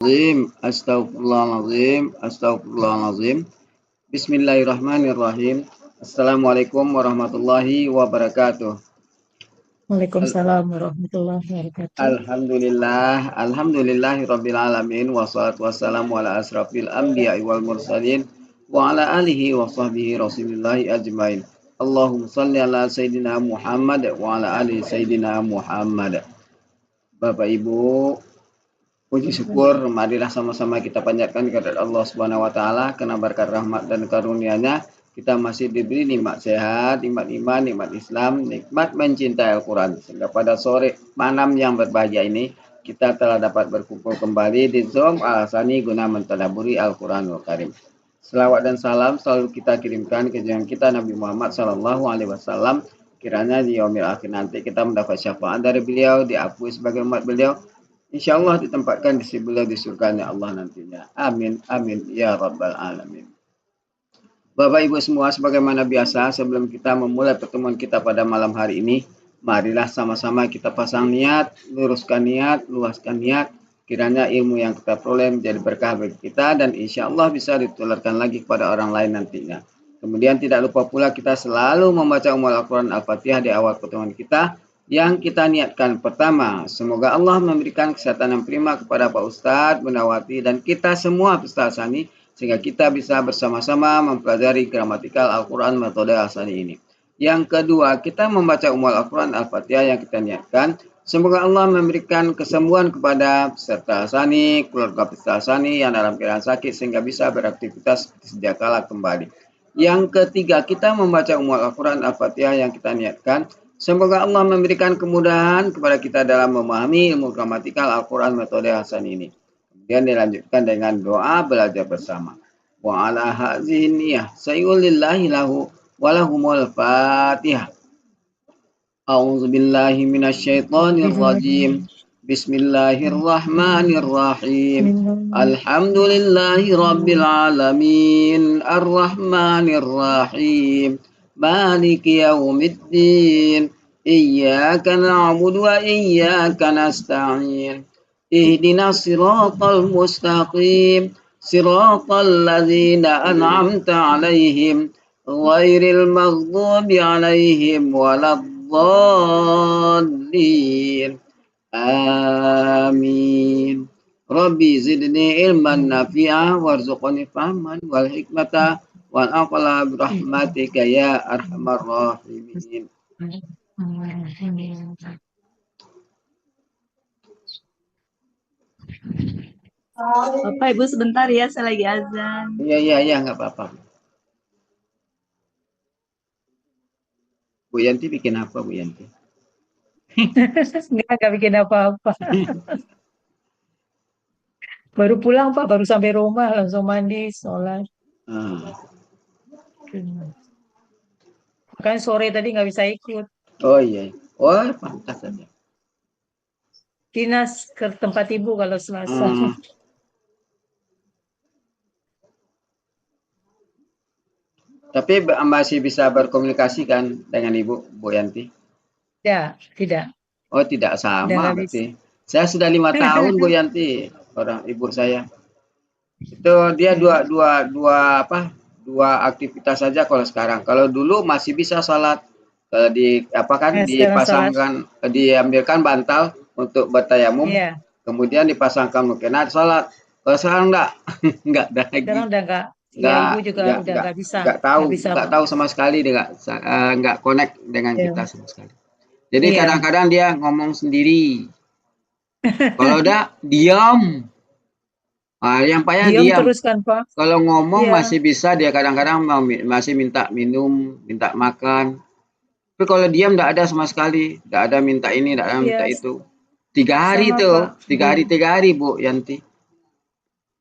Astagfirullahaladzim, astagfirullahaladzim. Bismillahirrahmanirrahim. Assalamualaikum warahmatullahi wabarakatuh. Waalaikumsalam warahmatullahi wabarakatuh. Alhamdulillahi rabbil alamin. Wassalatu wassalamu ala asrafil anbiya'i wal mursalin wa ala alihi wa sahbihi rasulillahi ajmain. Allahumma salli ala Sayyidina Muhammad wa ala ali Sayyidina Muhammad. Bapak Ibu, puji syukur, marilah sama-sama kita panjatkan kepada Allah Subhanahu wa taala karena berkat rahmat dan karunia-Nya kita masih diberi nikmat sehat, nikmat iman, nikmat Islam, nikmat mencintai Al-Qur'an. Sehingga pada sore malam yang berbahagia ini kita telah dapat berkumpul kembali di Zoom Al-Hasani guna mentadabburi Al-Qur'anul Karim. Selawat dan salam selalu kita kirimkan ke junjungan kita Nabi Muhammad sallallahu alaihi wasallam. Kiranya di yaumil akhir nanti kita mendapat syafaat dari beliau, diakui sebagai umat beliau, insya Allah ditempatkan di sebelah di surganya Allah nantinya. Amin, amin, ya Rabbal Alamin. Bapak Ibu semua, sebagaimana biasa, sebelum kita memulai pertemuan kita pada malam hari ini, marilah sama-sama kita pasang niat, luruskan niat, luaskan niat, kiranya ilmu yang kita peroleh menjadi berkah bagi kita dan insya Allah bisa ditularkan lagi kepada orang lain nantinya. Kemudian tidak lupa pula kita selalu membaca Al-Quran Al-Fatihah di awal pertemuan kita, yang kita niatkan. Pertama, semoga Allah memberikan kesehatan yang prima kepada Pak Ustadz, Bunda Wati, dan kita semua peserta Hasani, sehingga kita bisa bersama-sama mempelajari gramatikal Al-Quran metode Hasani ini. Yang kedua, kita membaca Al-Quran Al-Fatihah yang kita niatkan. Semoga Allah memberikan kesembuhan kepada peserta Hasani, keluarga peserta Hasani yang dalam keadaan sakit sehingga bisa beraktivitas sedia kala kembali. Yang ketiga, kita membaca Al-Quran Al-Fatihah yang kita niatkan. Semoga Allah memberikan kemudahan kepada kita dalam memahami ilmu gramatikal Al-Quran metode Hasan ini. Kemudian dilanjutkan dengan doa belajar bersama. Wa ala hazihi niyah sayyulillahi lahu walahumul fatihah. A'udzu billahi minasyaitonir rajim. Bismillahirrahmanirrahim. Alhamdulillahi rabbil alamin. Arrahmanirrahim. Maliki yaumiddin. Iyyaka na'budu wa iyyaka nasta'in. Ihdinas siratal mustaqim. Siratal ladzina an'amta 'alaihim ghairil maghdubi 'alaihim waladdallin. Amin. Rabbi zidni ilman nafi'ah warzuqni fahman wal hikmata wal aqla birahmatika ya arhamar rahimin. Bapak Ibu sebentar ya, saya lagi azan. Iya, nggak apa-apa. Bu Yanti bikin apa, Bu Yanti? Nggak bikin apa-apa. Baru pulang Pak, baru sampai rumah, langsung mandi, sholat. Makanya sore tadi nggak bisa ikut. Oh iya, oh pantas saja. Dinas ke tempat ibu kalau Selasa. Tapi masih bisa berkomunikasi kan dengan Ibu, Bu Yanti? Ya, tidak. Oh tidak, sama berarti. Saya sudah 5 tahun Bu Yanti, orang ibu saya. Itu dia dua aktivitas saja kalau sekarang. Kalau dulu masih bisa sholat. Kalau dipasangkan, diambilkan bantal untuk bertayamum, kemudian dipasangkan mukena sholat. Kalau sekarang enggak ada lagi. Sekarang udah enggak. Ya, ibu juga udah nggak bisa. Nggak tahu sama sekali, nggak connect dengan kita sama sekali. Jadi kadang-kadang dia ngomong sendiri. Kalau udah diam. Yang payah diam. Terus kan, Pak. Kalau ngomong masih bisa, dia kadang-kadang masih minta minum, minta makan. Tapi kalau diam nggak ada sama sekali, nggak ada minta ini, nggak ada minta itu. 3 hari tuh, 3 hari Bu Yanti.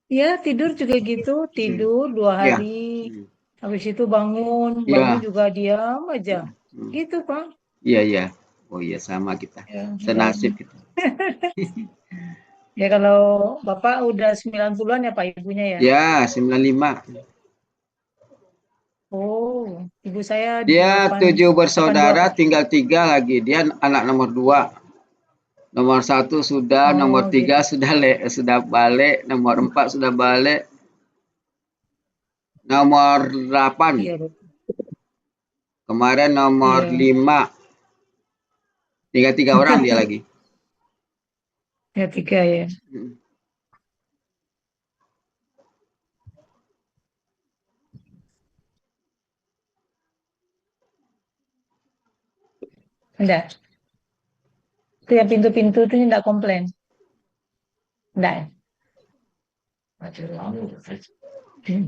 Iya, tidur juga gitu, tidur 2 hari. Habis itu bangun juga diam aja. Gitu, Pak. Iya. Oh iya, sama kita. Senasib kita. Ya kalau Bapak udah 90-an ya Pak ibunya ya? Ya, 95. Oh, ibu saya Dia 7 bersaudara, tinggal 3 lagi. Dia anak nomor 2. Nomor 1 sudah, nomor Oh 3 gitu. sudah balik, nomor 4 sudah balik, nomor 8 Iya betul. kemarin nomor Iya. 5 tinggal 3 orang dia lagi. Ya tiga ya. Hmm. Enggak. Itu yang pintu-pintu itu enggak komplain. Enggak ya? Hmm.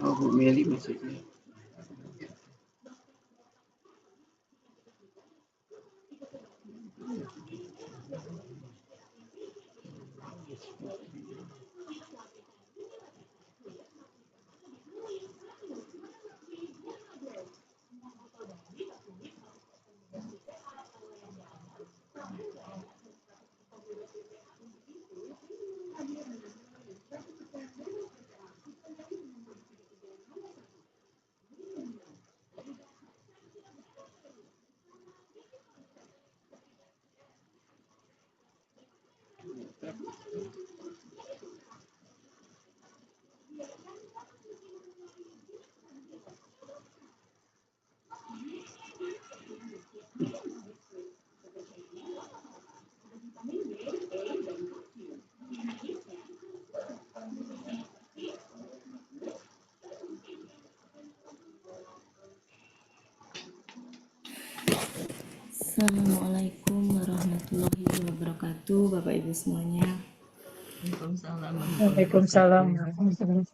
Oh Bu Meli masih. Assalamualaikum warahmatullahi wabarakatuh, Bapak Ibu semuanya. Waalaikumsalam warahmatullahi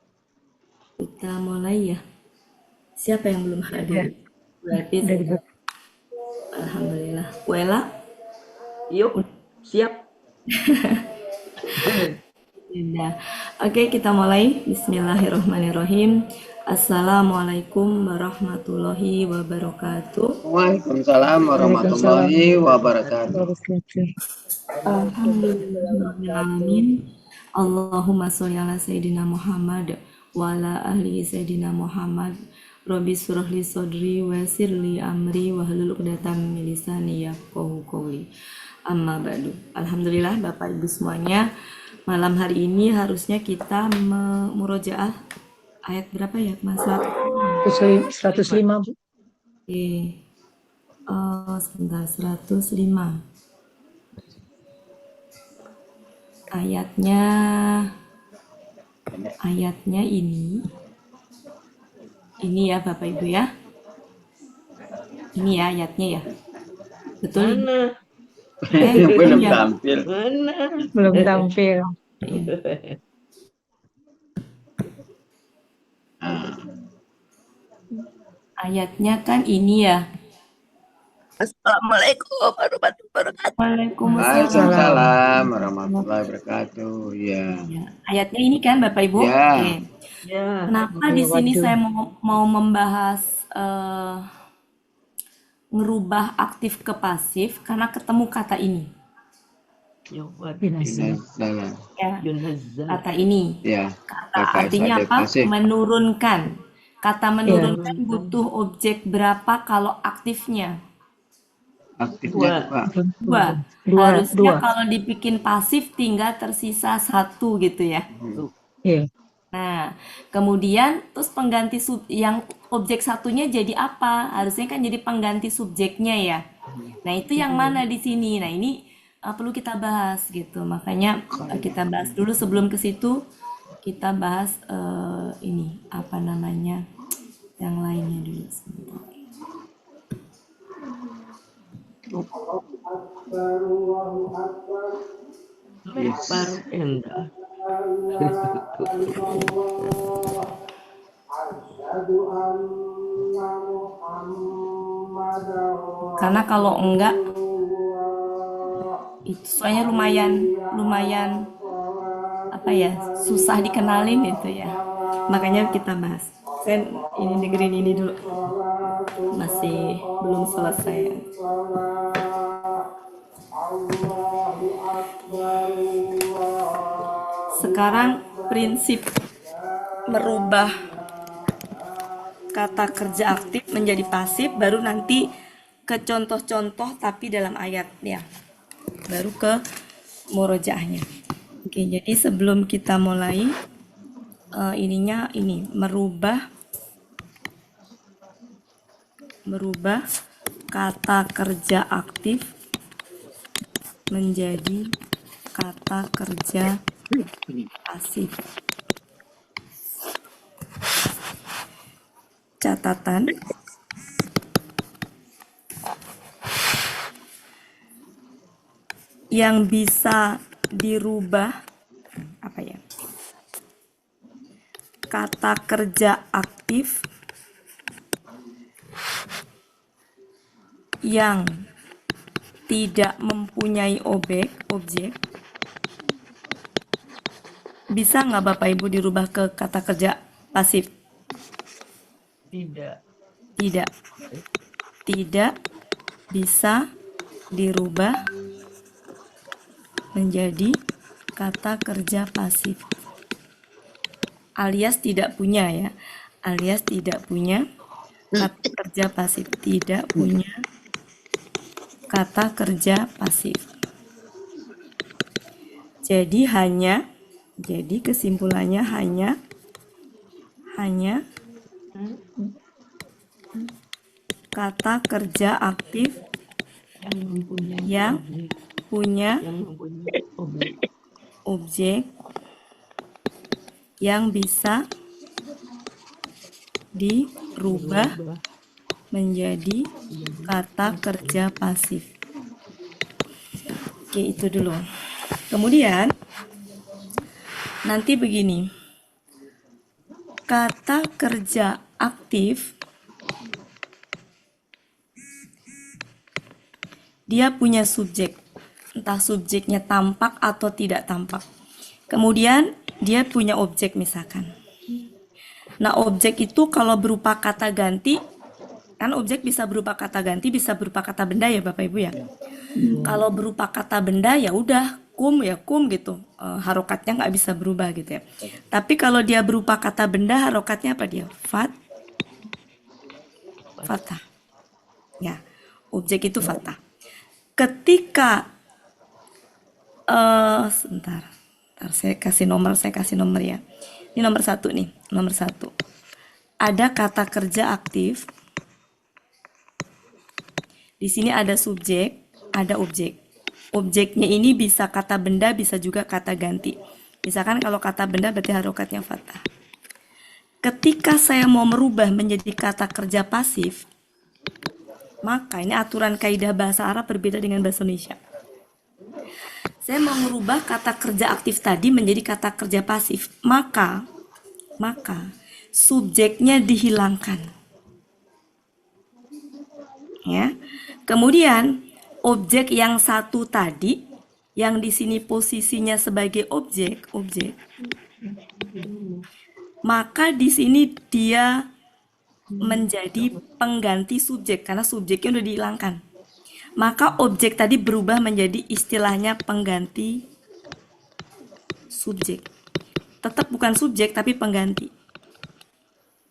Kita mulai ya. Siapa yang belum ya. hadir? Berarti Udah dibuka. alhamdulillah. Kuela? Yuk, siap. Sudah. Oke, kita mulai. Bismillahirrahmanirrahim. Assalamualaikum warahmatullahi wabarakatuh. Waalaikumsalam Waalaikumsalam warahmatullahi wabarakatuh. warahmatullahi wabarakatuh. Alhamdulillahirrahmanirrahim. Allahumma sholli ala Sayyidina Muhammad wa ala ahli Sayyidina Muhammad. Rabbi surah li sodri wa yassir li amri wa hlul 'uqdatam min lisani yafqahu qawli. Amma ba'du. Alhamdulillah Bapak Ibu semuanya, malam hari ini harusnya kita murojaah ayat berapa ya Mas? 105 Bu. Oke. Sebentar, 105. Ayatnya ini ya Bapak Ibu ya. Ini ya ayatnya ya. Betul ini? Mana? Belum Iya. tampil. Mana? Belum tampil. Ayatnya kan ini ya. Assalamualaikum warahmatullahi wabarakatuh. Waalaikumsalam warahmatullahi wabarakatuh. Ya. Ya, ayatnya ini kan Bapak Ibu. Ya. Oke. Ya, Kenapa di sini Waduh. saya mau membahas ngerubah aktif ke pasif karena ketemu kata ini. Jawab Binasa. Salah. Ya, Junazah. kata ini. Ya. Kata artinya apa? Pasif. Menurunkan. Kata menurunkan butuh objek berapa kalau aktifnya? Aktifnya Pak. Dua. Harusnya kalau dibikin pasif tinggal tersisa satu gitu ya. Iya. Nah, kemudian terus pengganti yang objek satunya jadi apa? Harusnya kan jadi pengganti subjeknya ya. Nah, itu yang mana di sini? Nah, ini perlu kita bahas gitu. Makanya kita bahas dulu sebelum ke situ kita bahas ini apa namanya? Yang lainnya dulu sebentar. Lempar endah. Karena kalau enggak itu soalnya lumayan apa ya, susah dikenalin itu ya. Makanya kita bahas. Saya ini dengerin ini dulu. Masih belum selesai. Sekarang prinsip merubah kata kerja aktif menjadi pasif, baru nanti ke contoh-contoh tapi dalam ayat ya. Baru ke murojaahnya. Oke, jadi sebelum kita mulai ininya ini merubah kata kerja aktif menjadi kata kerja pasif. Catatan yang bisa dirubah apa ya? Kata kerja aktif yang tidak mempunyai objek, bisa nggak Bapak Ibu dirubah ke kata kerja pasif? Tidak. Tidak bisa dirubah menjadi kata kerja pasif. Alias tidak punya ya. Alias tidak punya kata kerja pasif. Tidak punya kata kerja pasif. Jadi kesimpulannya hanya kata kerja aktif yang punya objek yang bisa dirubah menjadi kata kerja pasif. Oke, itu dulu. Kemudian nanti begini. Kata kerja aktif dia punya subjek. Entah subjeknya tampak atau tidak tampak. Kemudian dia punya objek misalkan. Nah, objek itu kalau berupa kata ganti, kan objek bisa berupa kata ganti, bisa berupa kata benda ya Bapak Ibu ya. Kalau berupa kata benda ya udah kum gitu. Harokatnya nggak bisa berubah gitu ya. Tapi kalau dia berupa kata benda, harokatnya apa dia? Fathah. Ya, objek itu fathah. Ketika sebentar saya kasih nomor ya. Ini nomor 1 nih, nomor 1. Ada kata kerja aktif. Di sini ada subjek, ada objek. Objeknya ini bisa kata benda, bisa juga kata ganti. Misalkan kalau kata benda berarti harokatnya fathah. Ketika saya mau merubah menjadi kata kerja pasif, maka ini aturan kaidah bahasa Arab berbeda dengan bahasa Indonesia. Saya mau merubah kata kerja aktif tadi menjadi kata kerja pasif, maka subjeknya dihilangkan. Ya. Kemudian objek yang satu tadi yang di sini posisinya sebagai objek, maka di sini dia menjadi pengganti subjek karena subjeknya udah dihilangkan. Maka objek tadi berubah menjadi istilahnya pengganti subjek. Tetap bukan subjek tapi pengganti.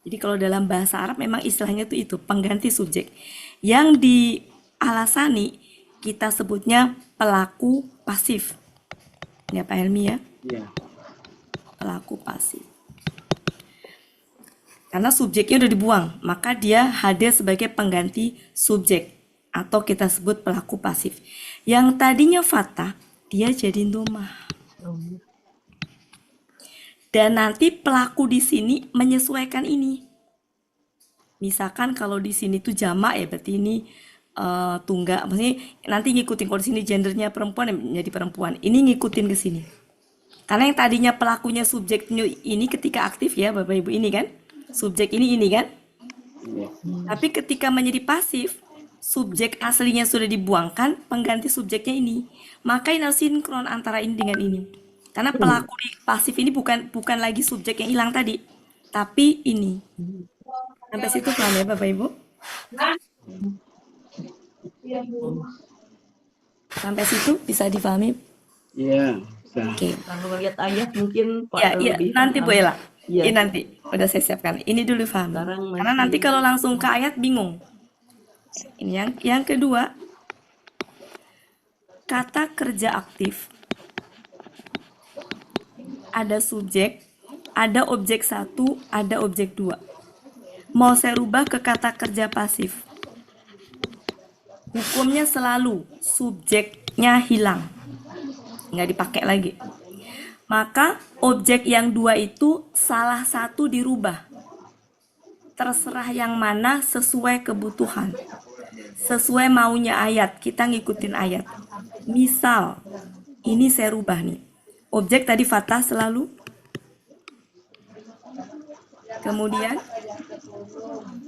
Jadi kalau dalam bahasa Arab memang istilahnya itu pengganti subjek. Yang dialasani kita sebutnya pelaku pasif. Ya Pak Helmi ya? Iya. Pelaku pasif. Karena subjeknya udah dibuang, maka dia hadir sebagai pengganti subjek. Atau kita sebut pelaku pasif. Yang tadinya fathah, dia jadi domah. Dan nanti pelaku di sini menyesuaikan ini. Misalkan kalau di sini tuh jamak ya, berarti ini tunggal. Maksudnya nanti ngikutin, kalau di sini gendernya perempuan ya menjadi perempuan. Ini ngikutin ke sini. Karena yang tadinya pelakunya subjeknya ini ketika aktif ya Bapak Ibu ini kan. Subjek ini kan. Tapi ketika menjadi pasif, subjek aslinya sudah dibuangkan, pengganti subjeknya ini. Maka ini harus sinkron antara ini dengan ini. Karena pelaku di pasif ini bukan lagi subjek yang hilang tadi. Tapi ini. Sampai situ paham ya Bapak Ibu? Sampai situ bisa dipahami? Iya, bisa. Oke. Kalau ngeliat ayat mungkin Ya, lebih nanti Bu paham. Ella. Iya. Ini nanti udah saya siapkan. Ini dulu paham. Sekarang Karena nanti kalau langsung ke ayat bingung. Ini yang kedua, kata kerja aktif. Ada subjek, ada objek 1, ada objek 2. Mau saya rubah ke kata kerja pasif. Hukumnya selalu subjeknya hilang. Nggak dipakai lagi. Maka objek yang 2 itu salah satu dirubah. Terserah yang mana sesuai kebutuhan. Sesuai maunya ayat, kita ngikutin ayat. Misal, ini saya rubah nih. Objek tadi fathah selalu. Kemudian,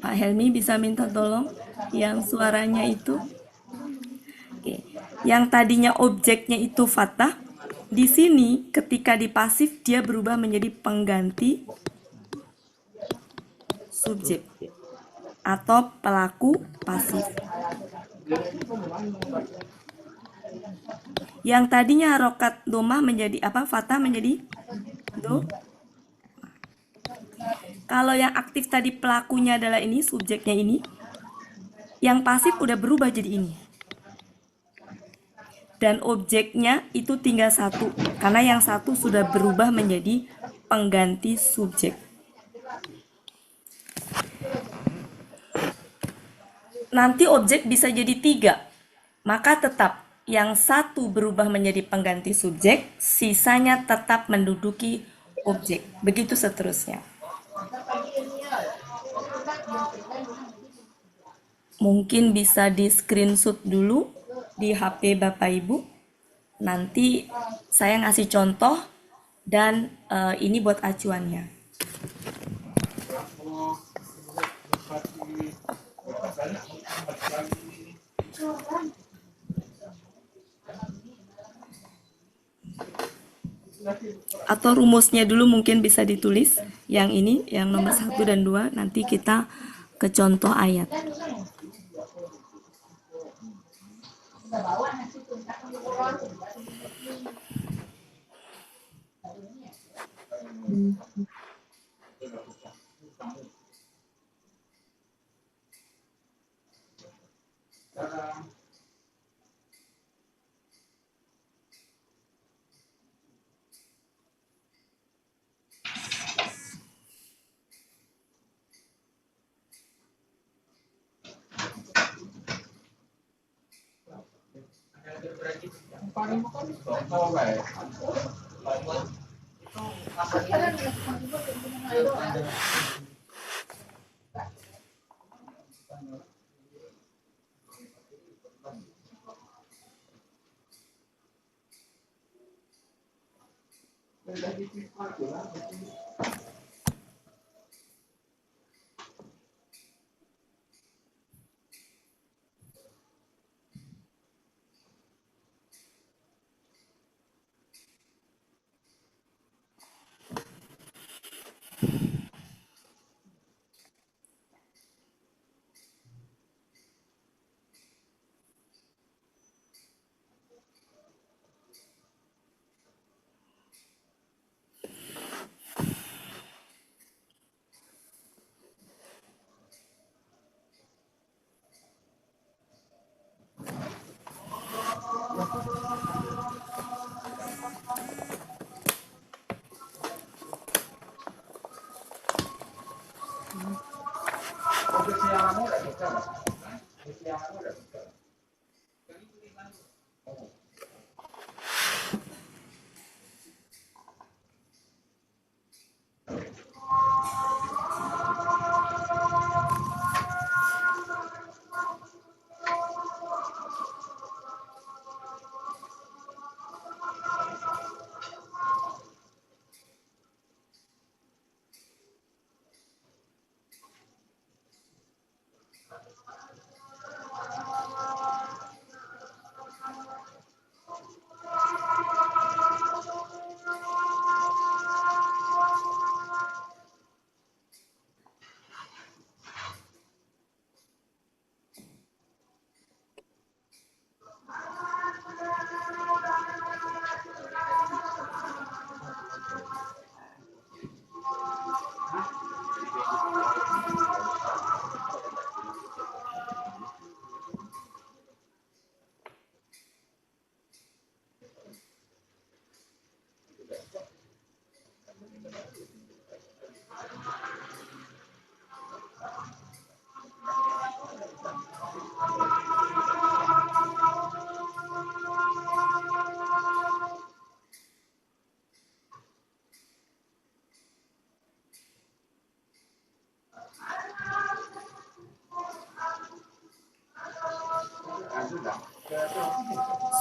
Pak Helmi bisa minta tolong yang suaranya itu. Oke. Yang tadinya objeknya itu fathah, di sini ketika di pasif dia berubah menjadi pengganti subjek atau pelaku pasif. Yang tadinya harokat domah menjadi apa? Fathah menjadi do. Kalau yang aktif tadi pelakunya adalah ini, subjeknya ini. Yang pasif udah berubah jadi ini. Dan objeknya itu tinggal 1. Karena yang 1 sudah berubah menjadi pengganti subjek. Nanti objek bisa jadi 3. Maka tetap yang 1 berubah menjadi pengganti subjek, sisanya tetap menduduki objek. Begitu seterusnya. Mungkin bisa di screenshot dulu di HP Bapak Ibu. Nanti saya ngasih contoh dan ini buat acuannya. Atau rumusnya dulu mungkin bisa ditulis. Yang ini, yang nomor 1 dan 2. Nanti kita ke contoh ayat.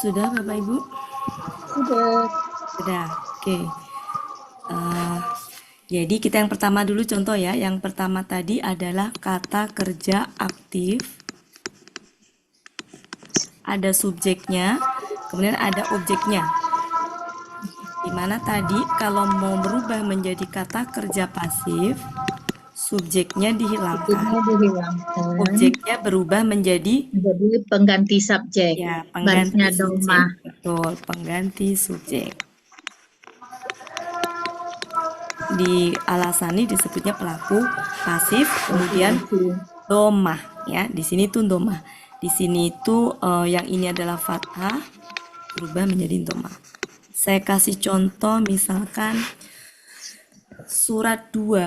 Sudah Bapak Ibu? Sudah. Sudah. Oke. Jadi kita yang pertama dulu contoh ya. Yang pertama tadi adalah kata kerja aktif. Ada subjeknya, kemudian ada objeknya. Dimana tadi kalau mau berubah menjadi kata kerja pasif, subjeknya dihilangkan, Subjeknya dihilangkan. objeknya berubah menjadi pengganti subjek. ya pengganti Barisnya subjek. domah. Betul, pengganti subjek. Di alasani disebutnya pelaku pasif, kemudian domah ya. Di sini tuh domah. Di sini itu yang ini adalah fathah berubah menjadi domah. Saya kasih contoh misalkan surat 2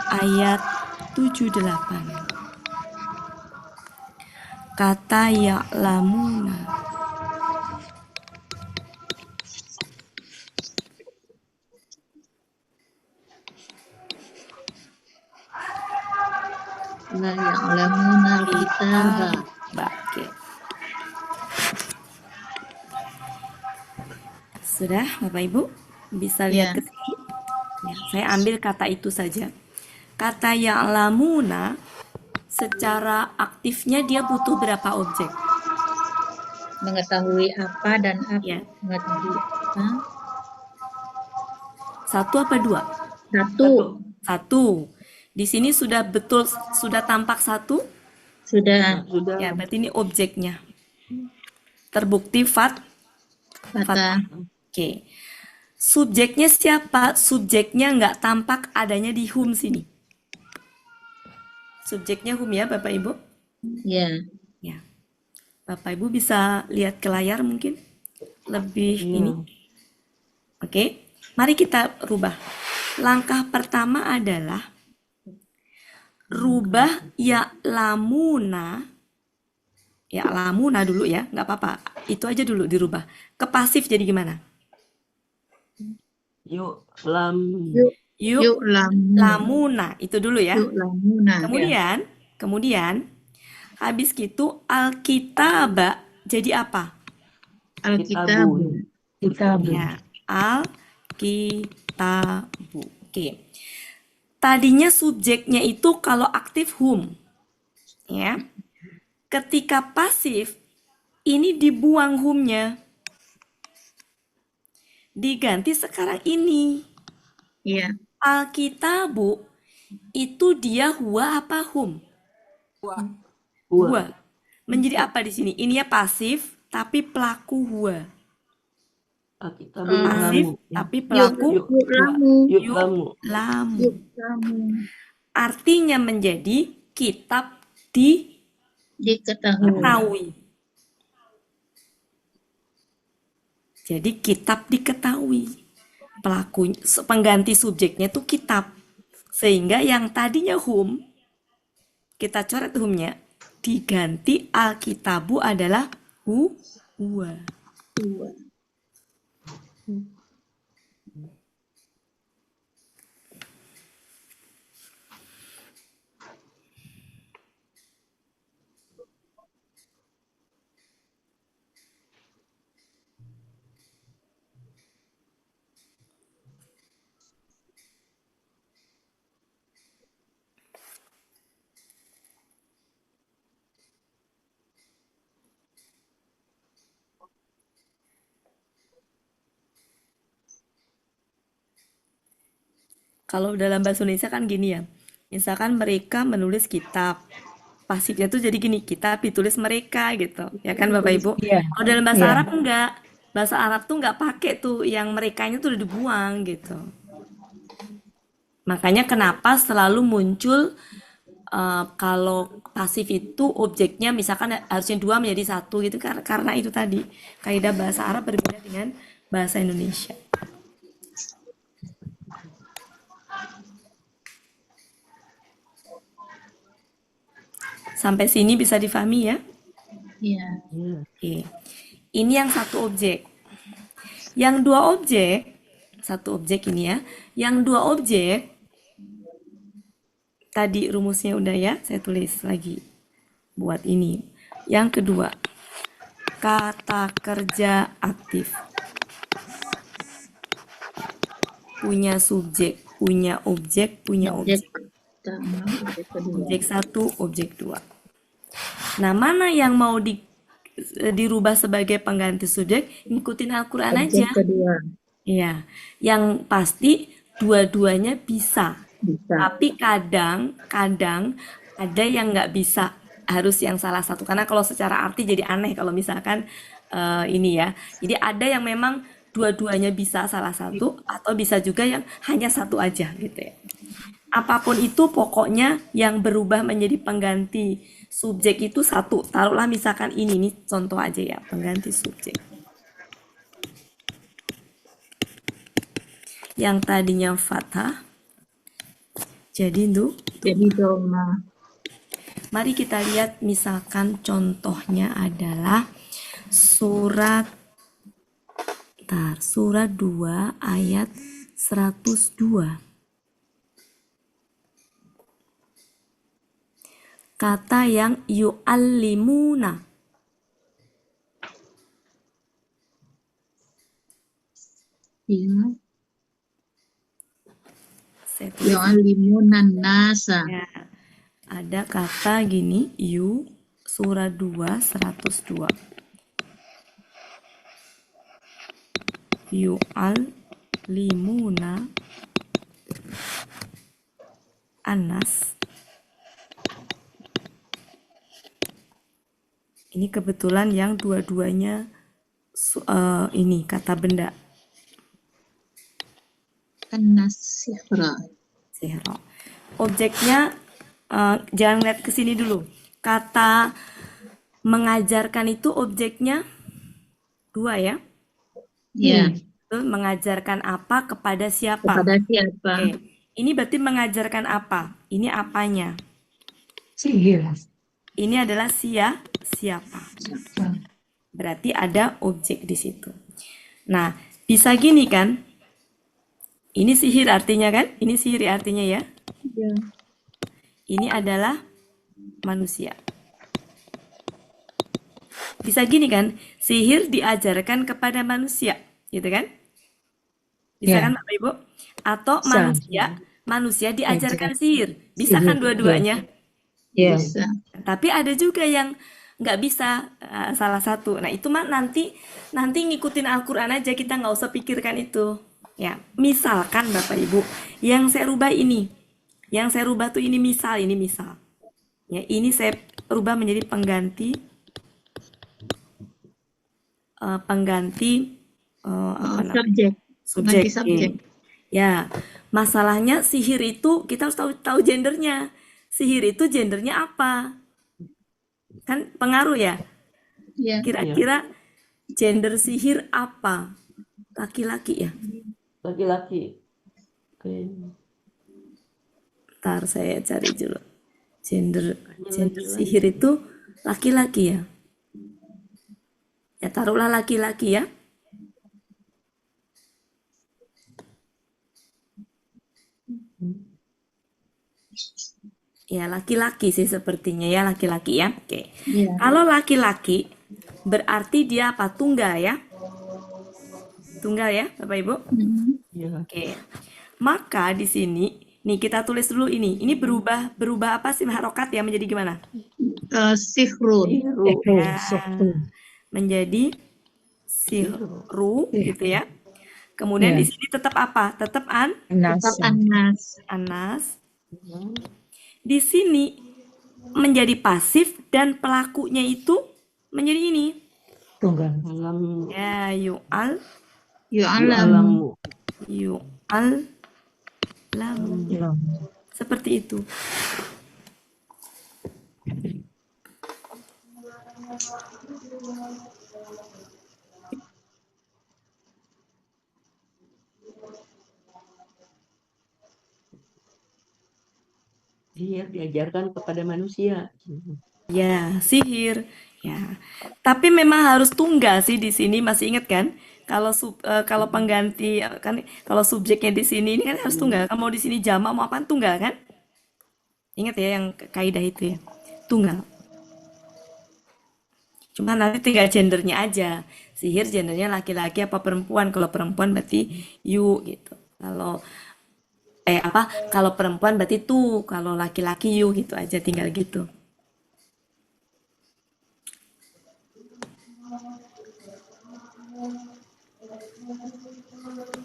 ayat 78. Kata ya'lamuna. La ya'lamuna kitaba. Oke. Sudah Bapak Ibu bisa lihat ke sini. Ya, saya ambil kata itu saja. Kata ya'lamuna secara aktifnya dia butuh berapa objek? Mengetahui apa dan apa. Ya. Mengetahui apa. Satu apa dua? Satu. Di sini sudah betul, sudah tampak satu? Sudah. Ya, berarti ini objeknya. Terbukti fathah. Oke. Subjeknya siapa? Subjeknya nggak tampak adanya di hum sini. Subjeknya hum ya Bapak Ibu? Ya. Ya. Bapak Ibu bisa lihat ke layar mungkin? Lebih ini. Oke. Mari kita rubah. Langkah pertama adalah rubah ya'lamuna. Ya'lamuna dulu ya, nggak apa-apa. Itu aja dulu dirubah. Ke pasif jadi gimana? Yuk lamuna. Itu dulu ya. Kemudian habis gitu alkitaba jadi apa? Alkitabu. Ya, alkitabu. Oke. Tadinya subjeknya itu kalau aktif hum. Ya. Ketika pasif ini dibuang humnya. Diganti sekarang ini. Iya. Alkitabu itu dia huwa apa hum? Huwa. Menjadi apa di sini? Ini ya pasif tapi pelaku huwa. Pasif tapi pelaku lamu. Artinya menjadi kitab diketahui. Jadi kitab diketahui. Pelaku pengganti subjeknya itu kitab. Sehingga yang tadinya hum kita coret humnya diganti alkitabu adalah huwa. Kalau dalam bahasa Indonesia kan gini ya. Misalkan mereka menulis kitab. Pasifnya tuh jadi gini, kitab ditulis mereka gitu. Ya kan Bapak Ibu? Iya. Kalau dalam bahasa Arab enggak. Bahasa Arab tuh enggak pakai tuh yang merekanya tuh udah dibuang gitu. Makanya kenapa selalu muncul kalau pasif itu objeknya misalkan harusnya 2 menjadi 1 gitu karena itu tadi kaidah bahasa Arab berbeda dengan bahasa Indonesia. Sampai sini bisa difahami ya? Iya. Oke. Ini yang satu objek. Yang dua objek, satu objek ini ya. Yang dua objek, tadi rumusnya udah ya, saya tulis lagi. buat ini. Yang kedua, kata kerja aktif. Punya subjek, punya objek, punya Objek objek. pertama, objek kedua. Objek 1, objek 2. Nah, mana yang mau dirubah sebagai pengganti subjek? Ngikutin Al-Quran Objek aja. kedua. Iya, yang pasti dua-duanya bisa. Bisa. Tapi kadang ada yang nggak bisa, harus yang salah satu. Karena kalau secara arti jadi aneh kalau misalkan ini ya. Jadi ada yang memang dua-duanya bisa salah satu, atau bisa juga yang hanya satu aja gitu ya. Apapun itu pokoknya yang berubah menjadi pengganti subjek itu satu. Taruhlah misalkan ini contoh aja ya, pengganti subjek. Yang tadinya fathah jadi doma. Mari kita lihat misalkan contohnya adalah surat 2 ayat 102. Kata yang yu'allimuna. Ya. Saya tulis. Yu'allimunan nasa. Ya. Ada kata gini, surat 2, 102. Yu'allimuna anas. Ini kebetulan yang dua-duanya ini kata benda. An-nasihra. Sihro. Objeknya jangan lihat ke sini dulu. Kata mengajarkan itu objeknya 2 ya. Ya. Itu mengajarkan apa kepada siapa? Kepada siapa? Oke. Ini berarti mengajarkan apa? Ini apanya? Sihir. Ini adalah siapa. Berarti ada objek di situ. Nah, bisa gini kan? Ini sihir artinya kan? Ini sihir artinya ya. Ya. Ini adalah manusia. Bisa gini kan? Sihir diajarkan kepada manusia, gitu kan? Bisa Ya. kan Bapak Ibu? Atau Bisa. manusia diajarkan sihir. Bisa kan dua-duanya? Ya. Bisa. Tapi ada juga yang nggak bisa, salah satu. Nah itu mah nanti ngikutin Al-Quran aja, kita nggak usah pikirkan itu. Ya, misalkan Bapak Ibu, yang saya rubah ini, tuh ini misal. Ya, ini saya rubah menjadi pengganti apa namanya? Subjek. Subjek. Pengganti subjek. Ya, masalahnya sihir itu kita harus tahu gendernya. Sihir itu gendernya apa? Kan pengaruh ya. Ya. Kira-kira gender sihir apa? Laki-laki ya? Laki-laki. Ntar saya cari dulu. Gender sihir itu laki-laki ya? Ya taruhlah laki-laki ya. Ya laki-laki sih sepertinya ya, laki-laki ya. Oke. Ya. Kalau laki-laki berarti dia apa? Tunggal ya. Tunggal ya, Bapak Ibu? Iya. Oke. Maka di sini nih kita tulis dulu ini. Ini berubah apa sih harokat ya, menjadi gimana? Sihrun. Ya, menjadi sihru gitu ya. Kemudian di sini tetap apa? Tetap Tetap anas. anas. Di sini menjadi pasif dan pelakunya itu menjadi ini. Tunggal. Alam. Ya, Yu'alam. Alamu. lam. Seperti itu. Sihir diajarkan kepada manusia. Ya, sihir. Ya. Tapi memang harus tunggal sih di sini, masih ingat kan? Kalau pengganti kan, kalau subjeknya di sini ini kan harus tunggal. Kalau mau di sini jamak mau apa tunggal kan? Ingat ya yang kaidah itu ya. Tunggal. Cuma nanti tinggal gendernya aja. Sihir gendernya laki-laki apa perempuan. Kalau perempuan berarti you gitu. Kalau perempuan berarti tuh, kalau laki-laki you gitu aja, tinggal gitu.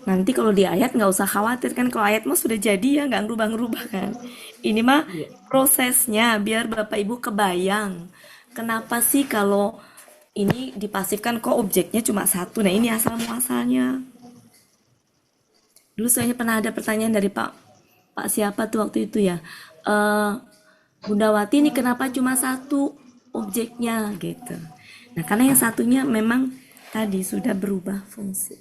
Nanti kalau di ayat nggak usah khawatir kan, kalau ayat mah sudah jadi ya, nggak ngerubah-ngerubah kan. Ini mah Iya. prosesnya biar Bapak Ibu kebayang. Kenapa sih kalau ini dipasifkan kok objeknya cuma satu? Nah ini asal muasalnya. Dulu soalnya pernah ada pertanyaan dari Pak siapa tuh waktu itu ya. Eh Bunda Wati ini kenapa cuma satu objeknya gitu. Nah karena yang satunya memang tadi sudah berubah fungsi.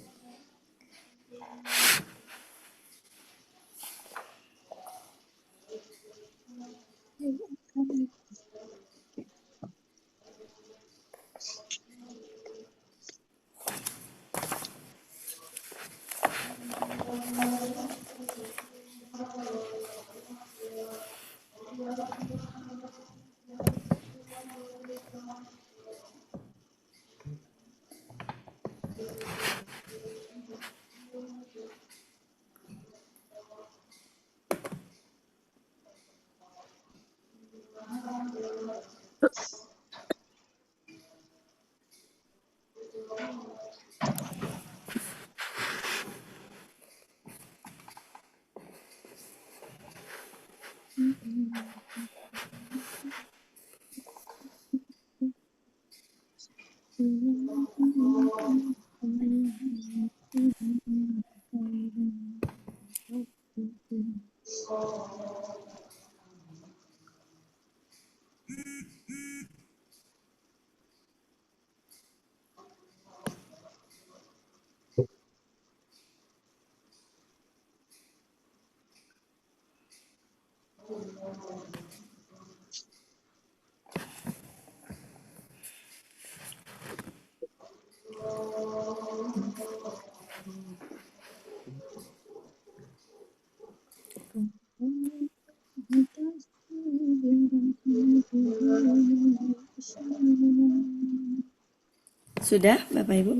Sudah Bapak Ibu?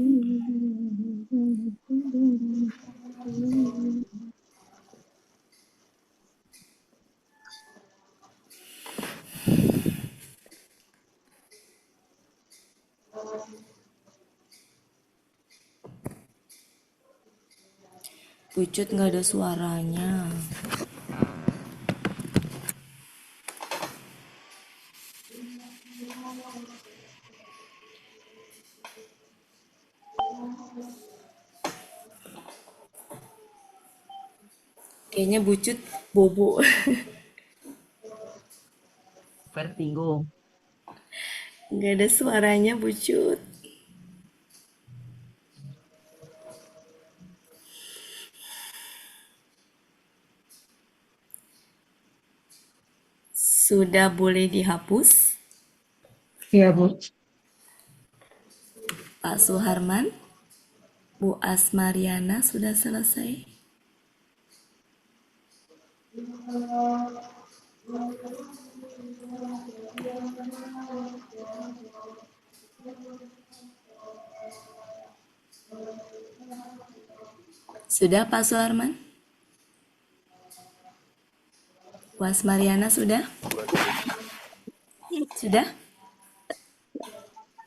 Pucut nggak ada suaranya. Kayaknya Bucut bobo. Vertigo. Nggak ada suaranya Bucut. Sudah boleh dihapus? Ya, Bu. Pak Suharman, Bu Asmariana sudah selesai? Sudah Pak Suharman? Bu Asmariana sudah? Sudah?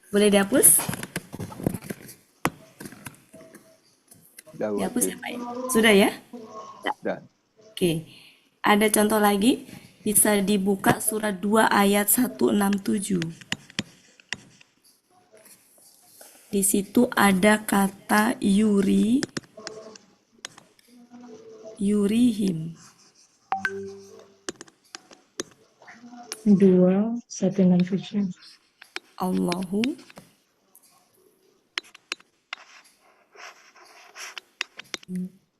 Boleh dihapus? Dihapus ya Pak? Sudah ya? Sudah. Oke. Ada contoh lagi? Bisa dibuka surat 2 ayat 167. Di situ ada kata yurihim. 2:167. Allahu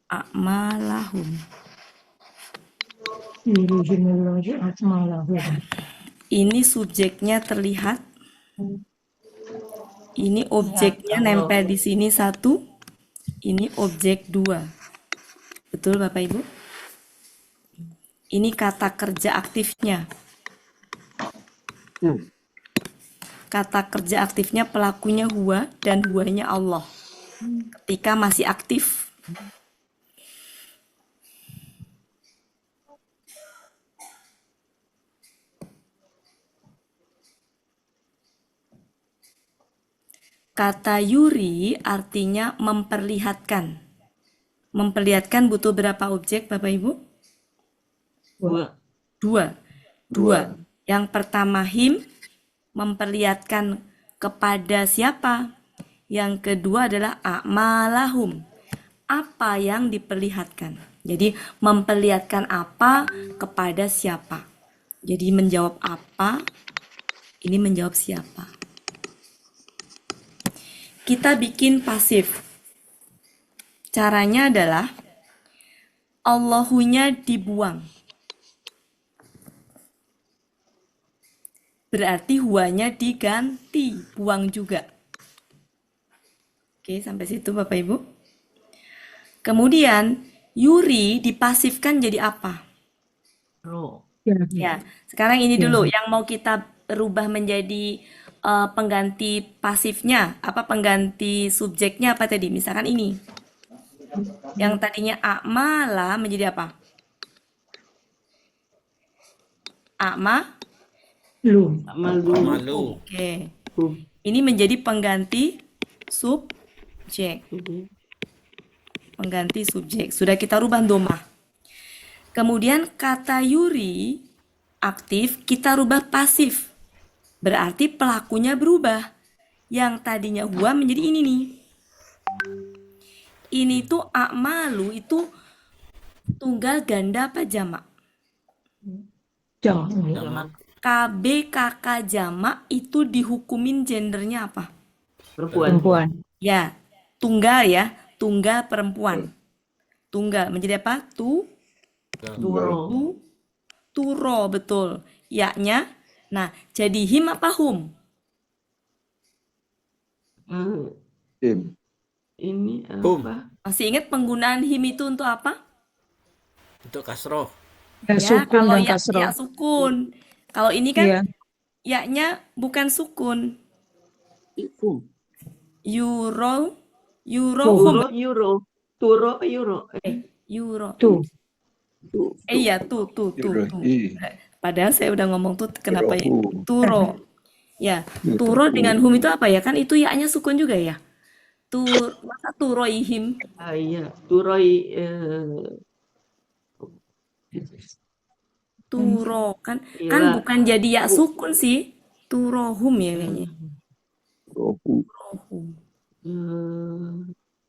a'malahum. Yurihimullahu a'malahum. Ini subjeknya terlihat. Ini objeknya nempel di sini 1. Ini objek 2. Betul Bapak Ibu? Ini kata kerja aktifnya. Kata kerja aktifnya pelakunya huwa dan huwanya Allah. Ketika masih aktif. Kata yuri artinya memperlihatkan. Memperlihatkan butuh berapa objek, Bapak Ibu? Dua. Dua. Yang pertama him, memperlihatkan kepada siapa? Yang kedua adalah a'malahum, apa yang diperlihatkan. Jadi memperlihatkan apa kepada siapa. Jadi menjawab apa, ini menjawab siapa. Kita bikin pasif. Caranya adalah Allahunya dibuang. Berarti huanya diganti, buang juga. Oke, sampai situ Bapak Ibu. Kemudian yuri dipasifkan jadi apa? Ro. Ya, sekarang ini dulu yang mau kita rubah menjadi pengganti pasifnya, apa pengganti subjeknya apa tadi? Misalkan ini. Yang tadinya a'mala menjadi apa? Malu. Oke. Ini menjadi pengganti subjek. Pengganti subjek. Sudah kita rubah domah. Kemudian kata yuri aktif kita rubah pasif. Berarti pelakunya berubah. Yang tadinya huwa menjadi ini nih. Ini tuh a'malu itu tunggal ganda apa jamak? Jamak. KB kakak jamak itu dihukumin gendernya apa? Perempuan. Ya, tunggal ya, tunggal perempuan. Tunggal menjadi apa? Turo. Turo, betul. Ya-nya. Nah, jadi him apa hum? Ini Hum. apa? Masih ingat penggunaan him itu untuk apa? Untuk kasroh. Ya, Ya, sukun kalau dan ya kasroh. sukun. Kalau ini kan Iya. ya-nya bukan sukun. Hum. Euro Turo, hum. euro. Turo, euro. Euro. Tuh. Iya, tuh. Padahal saya udah ngomong tuh kenapa ya? Turo. Ya, turo dengan hum itu apa ya? Kan itu ya-nya sukun juga ya? Masa turoihim? Iya. Turoi. Turo kan Iya. bukan jadi ya sukun sih. Turohum ya kayaknya.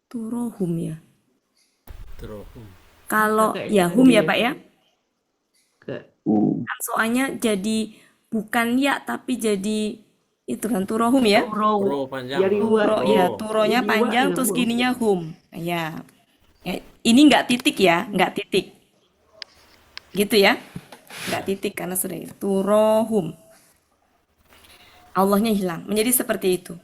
Turohum ya. Terohum. Kalau Kayak ya hum ya dia. Pak ya. Ke- Kan soalnya jadi bukan ya tapi jadi itu kan turohum ya. Turo. Ro panjang. Jadi Ro. dua. Turo ya, Ro. turonya Jadi panjang dua, terus ya, gininya hum. Ya. Ini nggak titik ya, nggak titik. Gitu ya. Nggak titik karena sudah itu. Turohum. Allahnya hilang. Menjadi seperti itu.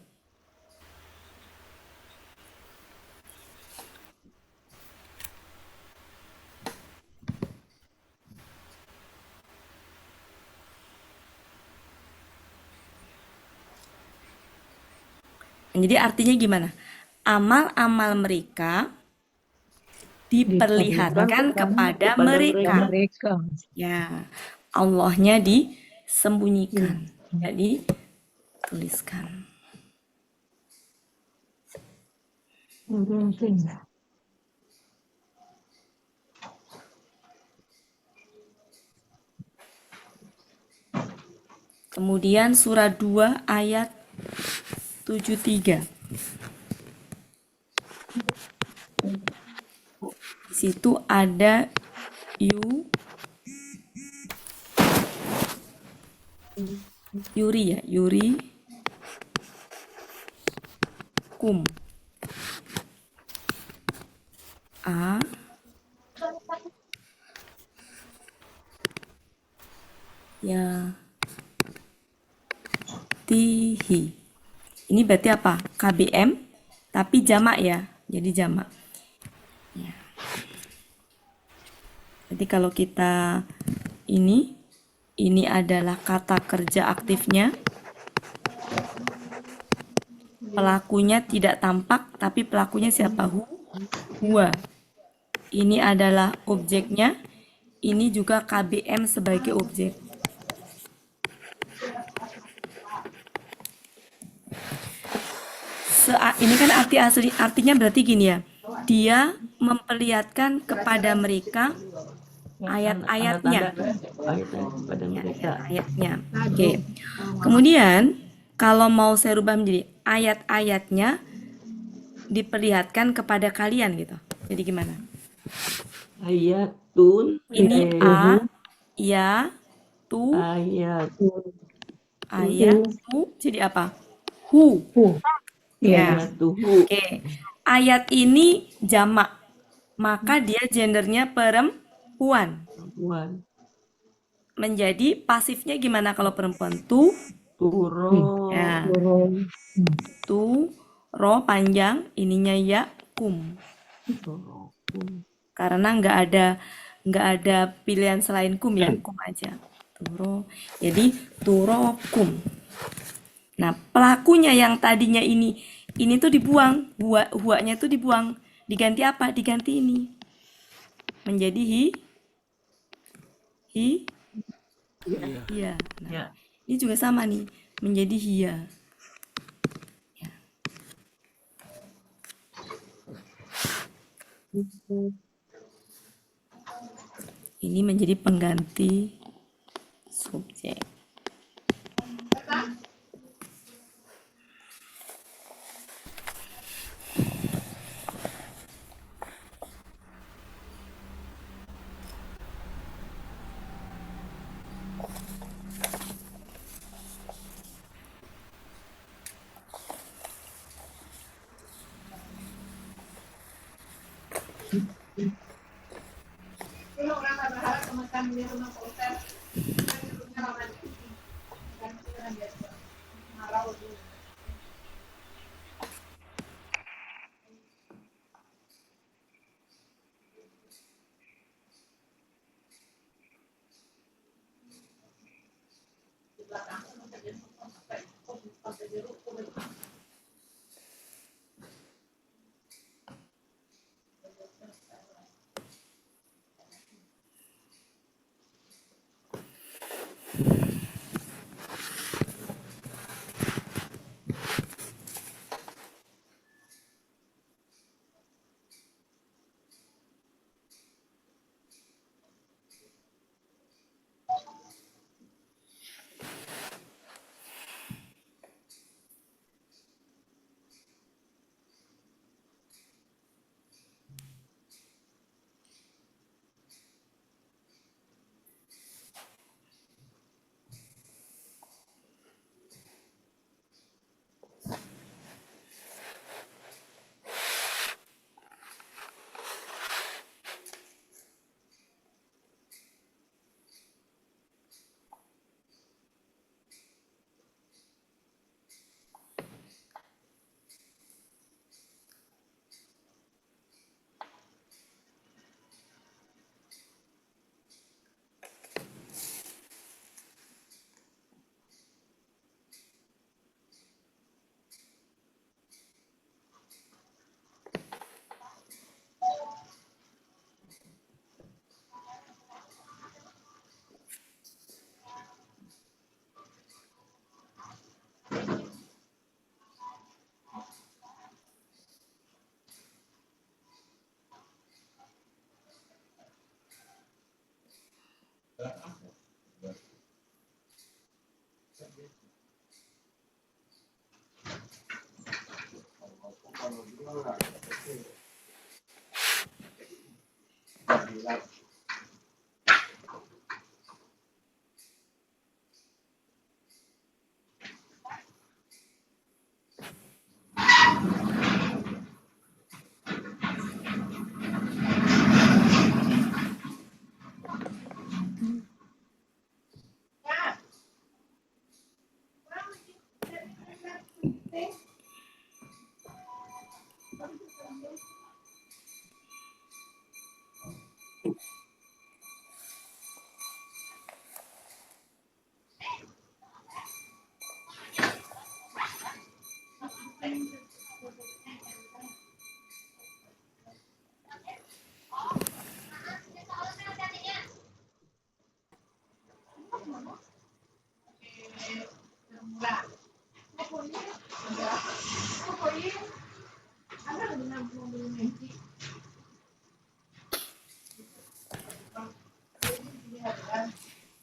Jadi artinya gimana? Amal-amal mereka diperlihatkan kepada mereka. Mereka. Ya, Allahnya disembunyikan, tidak dituliskan. Kemudian surah 2 ayat 73. Di situ ada Yuri ya, Yuri kum. A ya tihi. Ini berarti apa? KBM tapi jamak ya. Jadi jamak. Ya. Jadi kalau kita ini adalah kata kerja aktifnya. Pelakunya tidak tampak, tapi pelakunya siapa? Huwa. Ini adalah objeknya. Ini juga KBM sebagai objek. Ini kan artinya berarti gini ya. Dia memperlihatkan kepada mereka ayat-ayatnya. Ayatnya. Oke. Kemudian kalau mau saya rubah menjadi ayat-ayatnya diperlihatkan kepada kalian gitu. Jadi gimana? Ayatun. Ini ya, tu, ayat, tu, jadi apa? Hu. Ya. Oke. Ayat ini jamak, maka dia gendernya perempuan. Menjadi pasifnya gimana kalau perempuan? Turo. Ya. Tu, ro panjang, ininya ya, kum. Karena nggak ada pilihan selain kum ya, kum aja. Turo. Jadi turo kum. Nah, pelakunya yang tadinya ini tuh dibuang, huaknya tuh dibuang. Diganti apa? Diganti ini. Menjadi iya. Nah, ini juga sama nih, menjadi hiya. Ya. Ini menjadi pengganti subjek.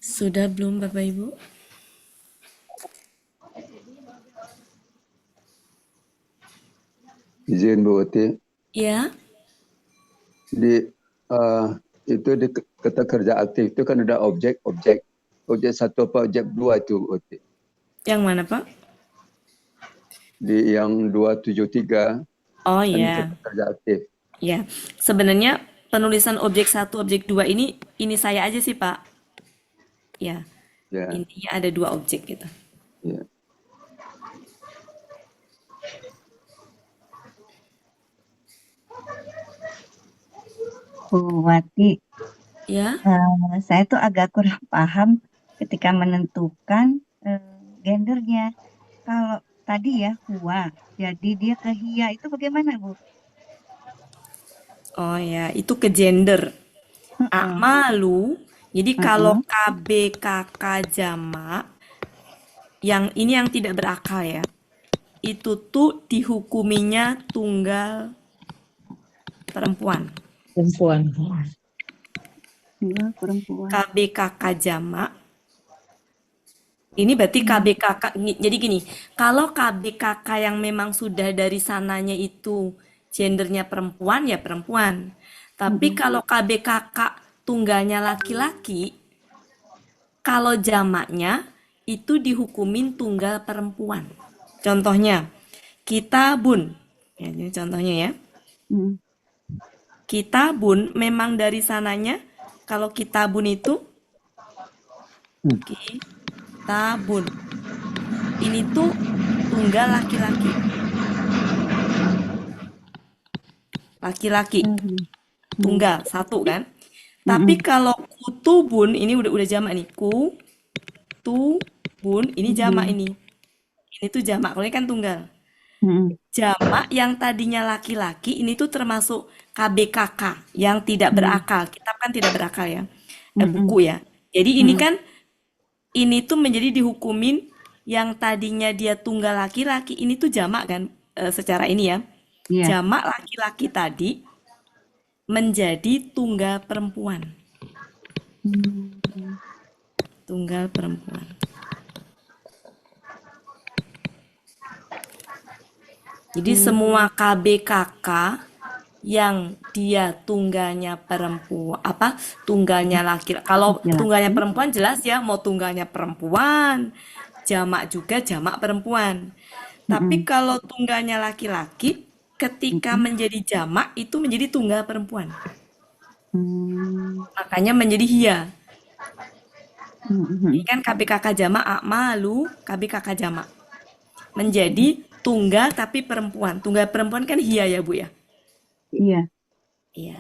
Sudah belum Bapak Ibu? Izin Bu Uti. Ya, Di itu di kata kerja aktif itu kan ada objek satu apa objek dua itu Bu Uti. yang mana Pak? Di yang 273 Oh kan ya, kata kerja aktif. ya. Sebenarnya penulisan objek 1, objek 2 ini saya aja sih Pak. Ya, Ya, intinya ada 2 objek gitu. ya. Bu Wati, Ya, saya tuh agak kurang paham ketika menentukan gendernya. Kalau tadi ya huwa, jadi dia ke hia itu bagaimana Bu? oh ya, itu ke gender. Heeh, Akmalu. Jadi kalau heeh. KBKK jamak, yang ini yang tidak berakal ya, itu tuh dihukuminya tunggal perempuan. Perempuan. Tunggal perempuan. KBKK jamak, ini berarti KBKK. Jadi gini, kalau KBKK yang memang sudah dari sananya itu gendernya perempuan, ya perempuan. Tapi kalau KBKK tunggalnya laki-laki, kalau jamaknya itu dihukumin tunggal perempuan. Contohnya, kitabun. Ya, ini contohnya ya. Hmm. Kitabun memang dari sananya, kalau kitabun itu kitabun. Ini tuh tunggal laki-laki. Laki-laki. Tunggal, satu kan? Tapi kalau kutubun, ini udah jamak nih. Kutubun, ini jamak ini. Ini tuh jamak, kalau ini kan tunggal. Jamak yang tadinya laki-laki, ini tuh termasuk KBKK, yang tidak berakal. Kitab kan tidak berakal ya. Buku ya. Jadi ini kan, ini tuh menjadi dihukumin yang tadinya dia tunggal laki-laki, ini tuh jamak kan, secara ini ya. Iya. Jamak laki-laki tadi menjadi tunggal perempuan. Tunggal perempuan. Jadi semua KBKK yang dia tunggalnya perempuan, tunggalnya laki. Kalau tunggalnya perempuan jelas ya, mau tunggalnya perempuan, jamak juga jamak perempuan. Tapi kalau tunggalnya laki-laki, ketika menjadi jamak itu menjadi tunggal perempuan. Makanya menjadi hia. Ini kan KBKK jamak akmalu, KBKK jamak. Menjadi tunggal tapi perempuan. Tunggal perempuan kan hia ya Bu ya? Iya. Iya.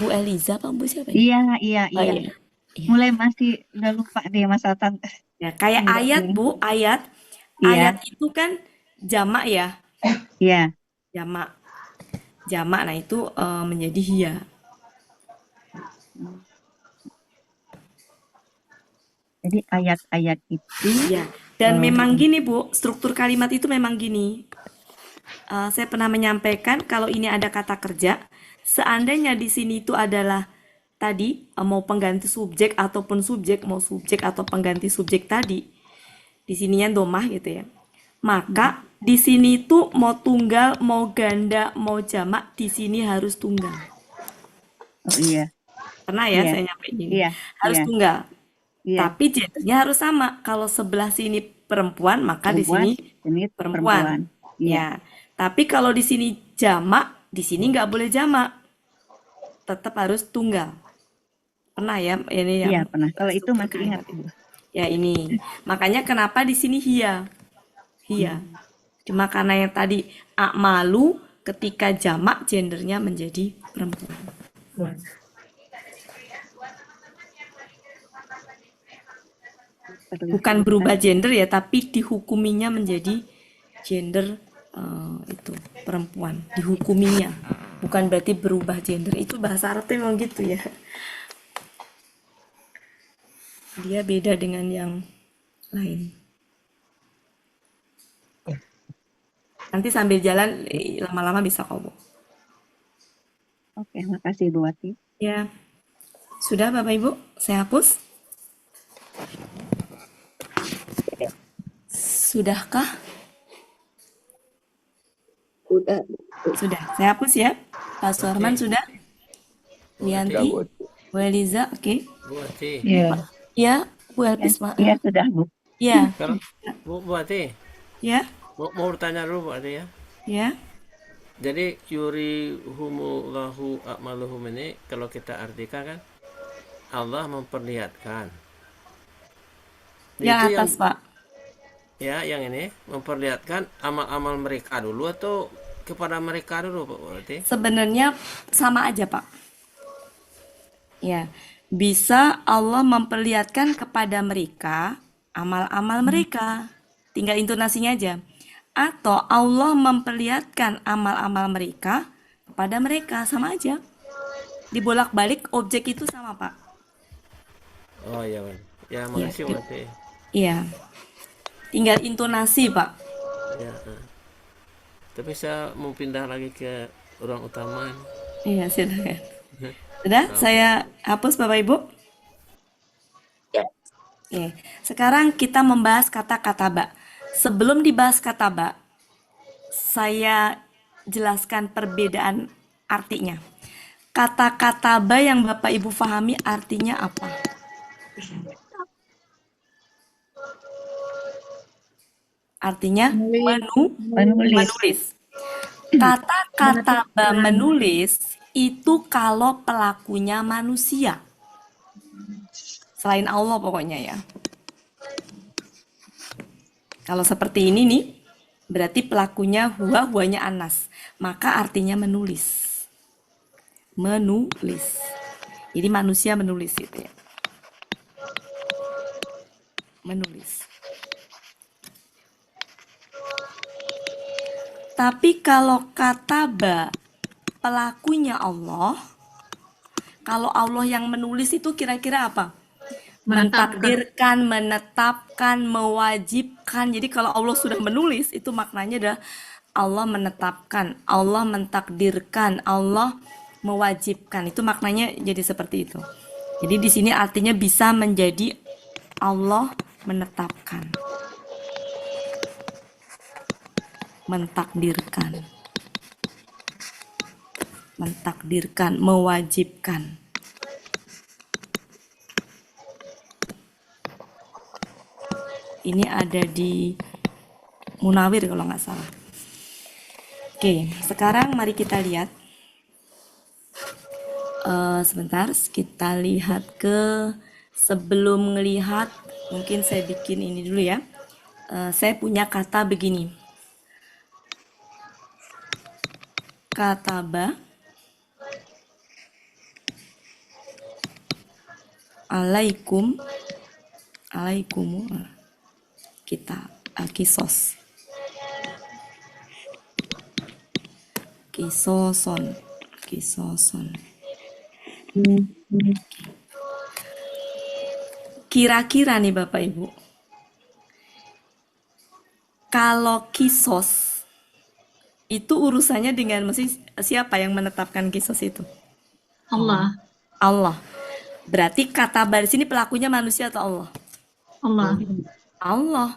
Bu Eliza apa Bu siapa ya? Iya, iya, Oh, iya. iya. Iya. Mulai masih udah lupa deh Mas Altan. Ya, kayak Enggak, ayat iya. Bu, ayat. Iya. Ayat itu kan jamak ya? Iya. Jamak. Jamak, nah itu menjadi hia. Jadi ayat-ayat itu Ya, dan memang gini Bu, struktur kalimat itu memang gini. Saya pernah menyampaikan kalau ini ada kata kerja, seandainya di sini itu adalah tadi mau pengganti subjek ataupun subjek, mau subjek atau pengganti subjek tadi, di sininya domah gitu ya. Maka di sini itu mau tunggal, mau ganda, mau jamak, di sini harus tunggal. Oh iya. Pernah ya Iya. saya nyampe gini. Iya. Harus Iya. tunggal. Iya. Tapi gendernya harus sama. Kalau sebelah sini perempuan, maka di Perempuan, sini ini perempuan. Iya. Ya. Tapi kalau di sini jamak, di sini nggak boleh jamak. Tetap harus tunggal. Pernah ya ini yang Iya, pernah. Kalau itu struktur masih ingat. kalimat itu. Ya ini. Makanya kenapa di sini hia. Hia. Cuma karena yang tadi akmalu ketika jamak gendernya menjadi perempuan. Bukan berubah gender ya, tapi dihukuminya menjadi gender itu perempuan. Dihukuminya, bukan berarti berubah gender. Itu bahasa Arabnya memang gitu ya. Dia beda dengan yang lain. Nanti sambil jalan lama-lama bisa kok, Bu. Oke, makasih Bu Wati. Ya, sudah Bapak Ibu, saya hapus. Sudahkah? Sudah, saya hapus ya. Pak Suarman sudah? Wianti? Bu Eliza, oke. Bu Ati. Ya. Ya, Bu Elpis, Iya, sudah Bu. ya, Sekarang, Bu Ati, ya, mau bertanya dulu Bu Ati ya. ya. Jadi yurihumullahu a'maluhum ini kalau kita artikan kan Allah memperlihatkan. Yang Itu atas, Pak. ya yang ini memperlihatkan amal-amal mereka dulu atau kepada mereka dulu Pak berarti? Sebenarnya sama aja, Pak. Ya, bisa Allah memperlihatkan kepada mereka amal-amal mereka. Tinggal intonasinya aja. Atau Allah memperlihatkan amal-amal mereka kepada mereka, sama aja. Dibolak-balik objek itu sama, Pak. Oh ya, Wan. Ya makasih Bu Ati. Iya. Tinggal intonasi, Pak. Ya. Tapi saya mau pindah lagi ke ruang utama. Iya, silakan. Sudah, saya hapus Bapak Ibu. Oke, sekarang kita membahas kata kataba. Sebelum dibahas kataba, saya jelaskan perbedaan artinya. Kata kataba yang Bapak Ibu pahami artinya apa? Artinya menulis. Kata kataba menulis itu kalau pelakunya manusia. Selain Allah pokoknya ya. Kalau seperti ini nih, berarti pelakunya huwanya Anas. Maka artinya menulis. Menulis. Jadi manusia menulis gitu ya. Menulis. Tapi kalau kataba pelakunya Allah, kalau Allah yang menulis itu kira-kira apa? Mentakdirkan, menetapkan, mewajibkan. Jadi kalau Allah sudah menulis, itu maknanya adalah Allah menetapkan, Allah mentakdirkan, Allah mewajibkan. Itu maknanya jadi seperti itu. Jadi di sini artinya bisa menjadi Allah menetapkan, mentakdirkan, mentakdirkan, mewajibkan. Ini ada di Munawir kalau nggak salah. Oke, sekarang mari kita lihat. Sebentar, kita lihat ke sebelum melihat, mungkin saya bikin ini dulu ya. Saya punya kata begini. Kataba alaikum kita kisos kisoson kira-kira nih Bapak Ibu, kalau kisos itu urusannya dengan siapa yang menetapkan kisos itu? Allah. Allah. Berarti kata di sini pelakunya manusia atau Allah? Allah. Allah.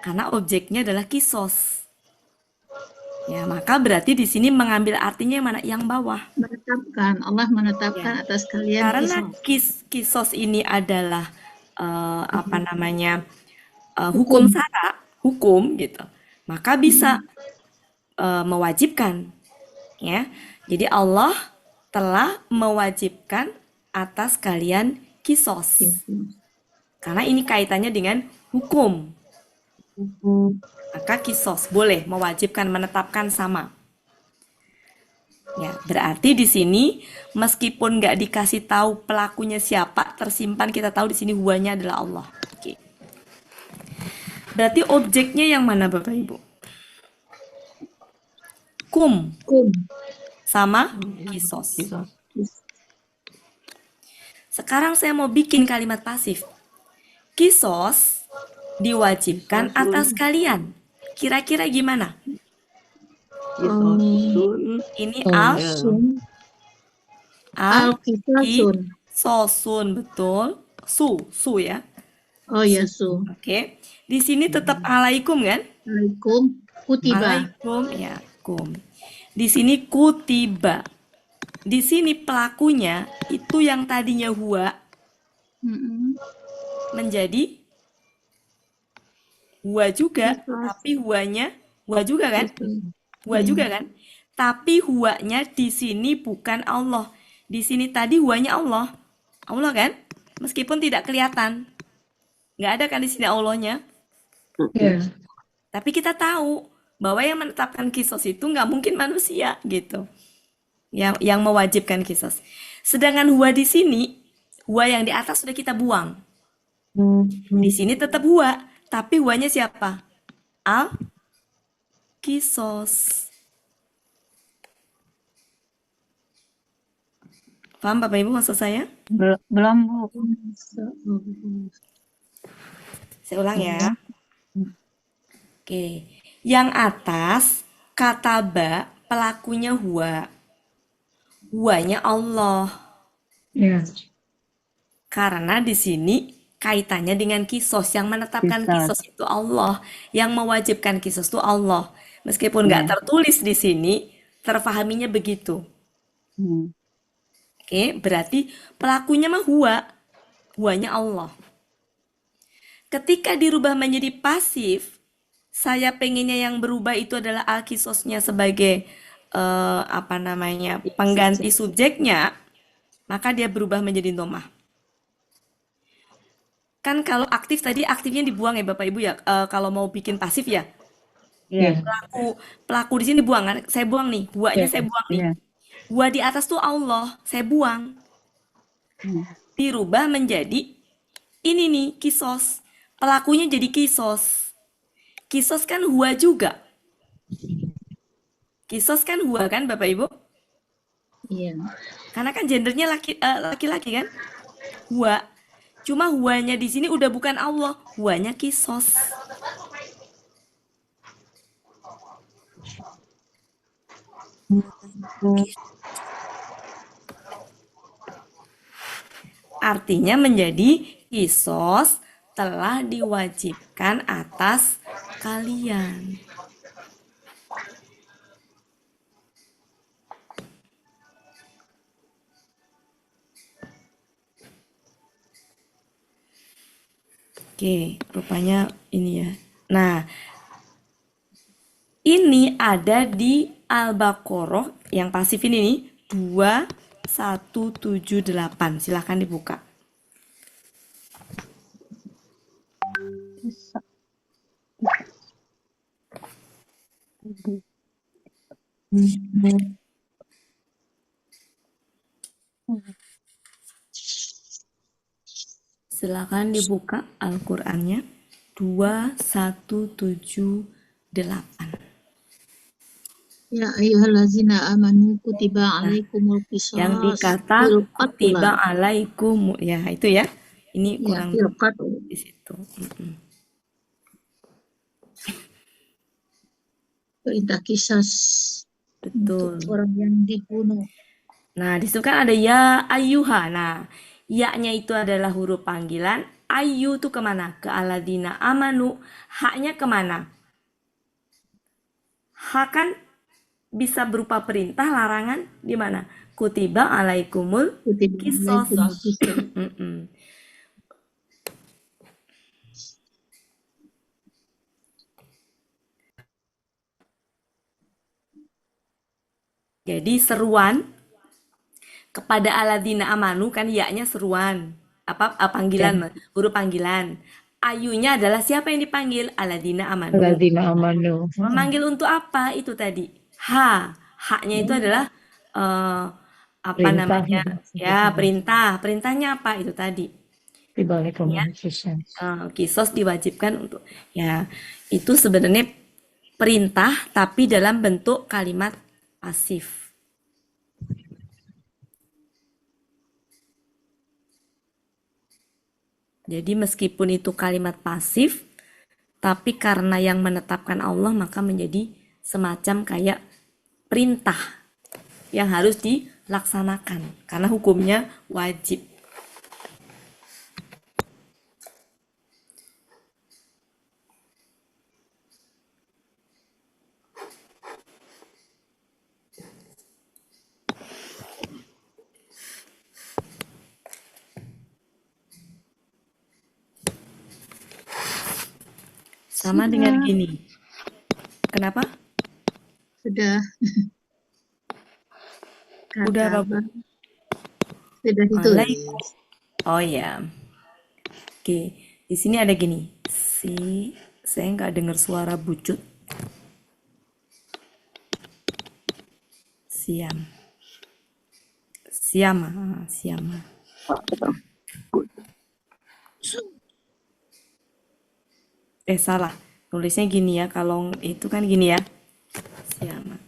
Karena objeknya adalah kisos. Ya, maka berarti di sini mengambil artinya yang mana? Yang bawah. Menetapkan. Allah menetapkan Ya. atas kalian Karena kisos. kisos ini adalah hukum syara, hukum gitu. Maka bisa mewajibkan, ya. Jadi Allah telah mewajibkan atas kalian kisos. Karena ini kaitannya dengan hukum. Maka kisos boleh mewajibkan, menetapkan sama. Ya, berarti di sini meskipun nggak dikasih tahu pelakunya siapa, tersimpan kita tahu di sini huwanya adalah Allah. Oke. Berarti objeknya yang mana Bapak Ibu? Kum sama kisos. Sekarang saya mau bikin kalimat pasif. Kisos diwajibkan atas Kisosun. kalian. Kira-kira gimana? Kisosun. Ini Oh, Ya. Sun. Al-Qisasun. Kisosun, betul. Su ya. Oh ya, Su. Oke. Di sini tetap alaikum kan? Alaikum. Kutiba. Alaikum ya, kum. Di sini kutiba. Di sini pelakunya itu yang tadinya huwa Mm-mm. menjadi huwa juga, Kisos. tapi huwanya huwa juga kan? Kisos. Huwa juga kan? Tapi huwanya di sini bukan Allah. Di sini tadi huwanya Allah. Allah kan? Meskipun tidak kelihatan. Nggak ada kan di sini Allahnya. ya. Tapi kita tahu bahwa yang menetapkan kisos itu nggak mungkin manusia gitu. Yang mewajibkan kisos. Sedangkan huwa di sini, huwa yang di atas sudah kita buang. Di sini tetap huwa, tapi huwanya siapa? Kisos. Paham Bapak Ibu maksud saya? Belum, Bu. Saya ulang ya. Oke. Yang atas kata ba pelakunya huwa. Huwanya Allah. Ya. Karena di sini kaitannya dengan kisos. Yang menetapkan kisos itu Allah. Yang mewajibkan kisos itu Allah. Meskipun nggak tertulis di sini, terfahaminya begitu. Oke, berarti pelakunya mah huwa. Huwanya Allah. Ketika dirubah menjadi pasif, saya pengennya yang berubah itu adalah al-kisosnya sebagai pengganti subjeknya, maka dia berubah menjadi domah. Kan kalau aktif tadi aktifnya dibuang ya Bapak Ibu ya. Kalau mau bikin pasif ya. Iya. Pelaku di sini buang kan? Saya buang nih, huwanya saya buang nih. Huwa di atas tuh Allah, saya buang. Dirubah menjadi ini nih kisos. Pelakunya jadi kisos. Kisos kan huwa juga. Kisos kan huwa kan Bapak Ibu? Iya. Karena kan gendernya laki-laki kan? Huwa. Cuma huwanya di sini udah bukan Allah, huwanya kisos. Artinya menjadi kisos telah diwajibkan atas kalian. Oke, rupanya ini ya. Nah, ini ada di Al-Baqarah yang pasif ini nih, 2178. Silahkan dibuka. Silakan dibuka Al-Qur'annya 2178. Ya ayyuhallazina amanu kutiba alaikumul qisas Yang dikata fil kutiba qatla. alaikum ya itu ya. Ini Ya, kurang fil qatl. di situ. Perintah kisas Betul. untuk orang yang dibunuh. Nah, di situ kan ada ya ayyuha. Nah, ya-nya itu adalah huruf panggilan. Ayu tuh kemana? Ke aladina amanu. Haknya kemana? Hak kan bisa berupa perintah, larangan di mana? Kutiba alaikumul Kutiba kisos. alaikumul qisas. Jadi seruan kepada aladina amanu kan ya-nya seruan. Panggilan, huruf panggilan. Ayunya adalah siapa yang dipanggil? Aladina amanu. Alladzina amanu. Memanggil untuk apa itu tadi? Haknya itu adalah Perintah. Ya, perintah. Perintahnya apa itu tadi? Dibalik komunikasi. Kisos diwajibkan untuk ya itu sebenarnya perintah tapi dalam bentuk kalimat pasif. Jadi meskipun itu kalimat pasif, tapi karena yang menetapkan Allah maka menjadi semacam kayak perintah yang harus dilaksanakan karena hukumnya wajib. Sama dengan gini. Kenapa? Sudah. Udah apa, Bu? Sudah ditulis. Alaikum. Oh ya. Oke, di sini ada gini. Saya nggak dengar suara bucut. Siam. Siama. Salah. Nulisnya gini ya. Kalau itu kan gini ya. Siama.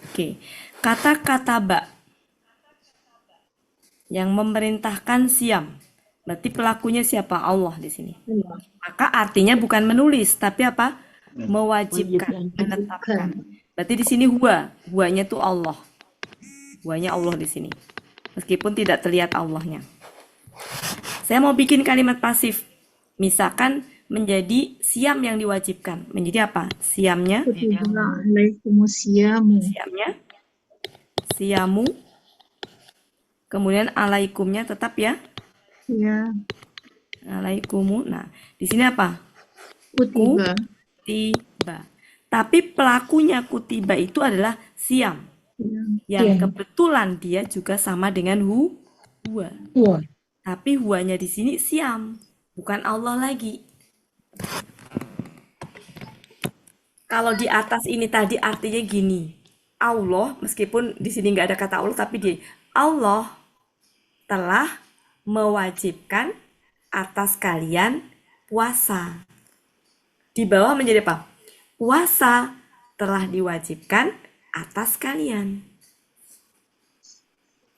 Oke. Kata-kata ba yang memerintahkan siam. Berarti pelakunya siapa? Allah di sini. Maka artinya bukan menulis, tapi apa? Mewajibkan, menetapkan. Berarti di sini huwanya tuh Allah. Huwanya Allah di sini. Meskipun tidak terlihat Allahnya. Saya mau bikin kalimat pasif. Misalkan menjadi siam yang diwajibkan. Menjadi apa? Siamnya? Kutiba alaikumusyamu. Siamnya? Siamu. Kemudian alaikumnya tetap ya? Ya. Alaikumu. Nah, di sini apa? Kutiba. Kutiba. Tapi pelakunya kutiba itu adalah siam. Yang kebetulan dia juga sama dengan huwa. Tapi huwanya di sini siam, bukan Allah lagi. Kalau di atas ini tadi artinya gini. Allah, meskipun di sini nggak ada kata Allah, tapi Allah telah mewajibkan atas kalian puasa. Di bawah menjadi apa? Puasa telah diwajibkan atas kalian.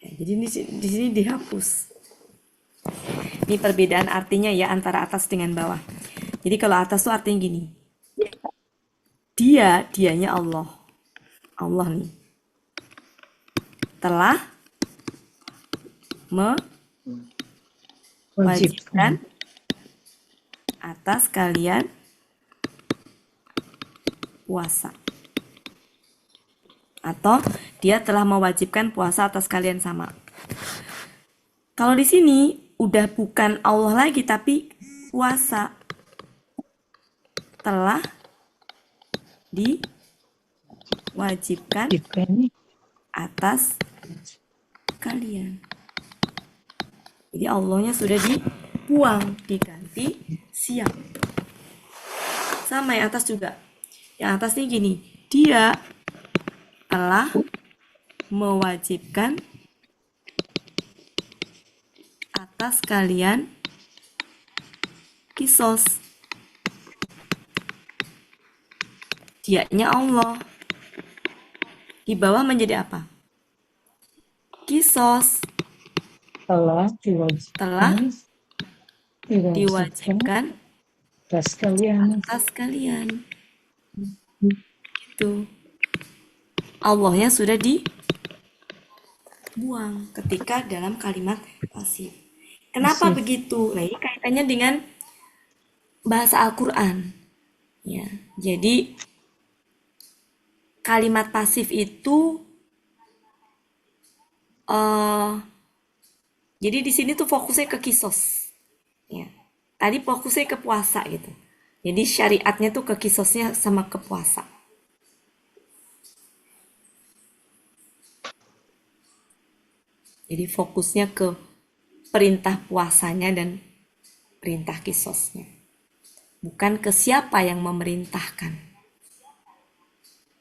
Ya, jadi di sini dihapus. Ini perbedaan artinya ya antara atas dengan bawah. Jadi kalau atas tuh artinya gini. Dianya Allah. Allah nih. Telah mewajibkan atas kalian puasa. Atau dia telah mewajibkan puasa atas kalian sama. Kalau di sini udah bukan Allah lagi tapi puasa telah diwajibkan atas kalian. Jadi Allahnya sudah dibuang, diganti siam. Sama yang atas juga. Yang atas ini gini, dia telah mewajibkan atas kalian kisos. Dianya Allah. Di bawah menjadi apa? Kisos. Telah diwajibkan atas kalian. Gitu. Allahnya sudah dibuang ketika dalam kalimat pasif. Kenapa begitu? Nah, ini kaitannya dengan bahasa Al-Quran. Ya, jadi kalimat pasif itu, jadi di sini tuh fokusnya ke kisos. Ya, tadi fokusnya ke puasa gitu. Jadi syariatnya tuh ke kisosnya sama ke puasa. Jadi fokusnya ke perintah puasanya dan perintah kisosnya. Bukan ke siapa yang memerintahkan.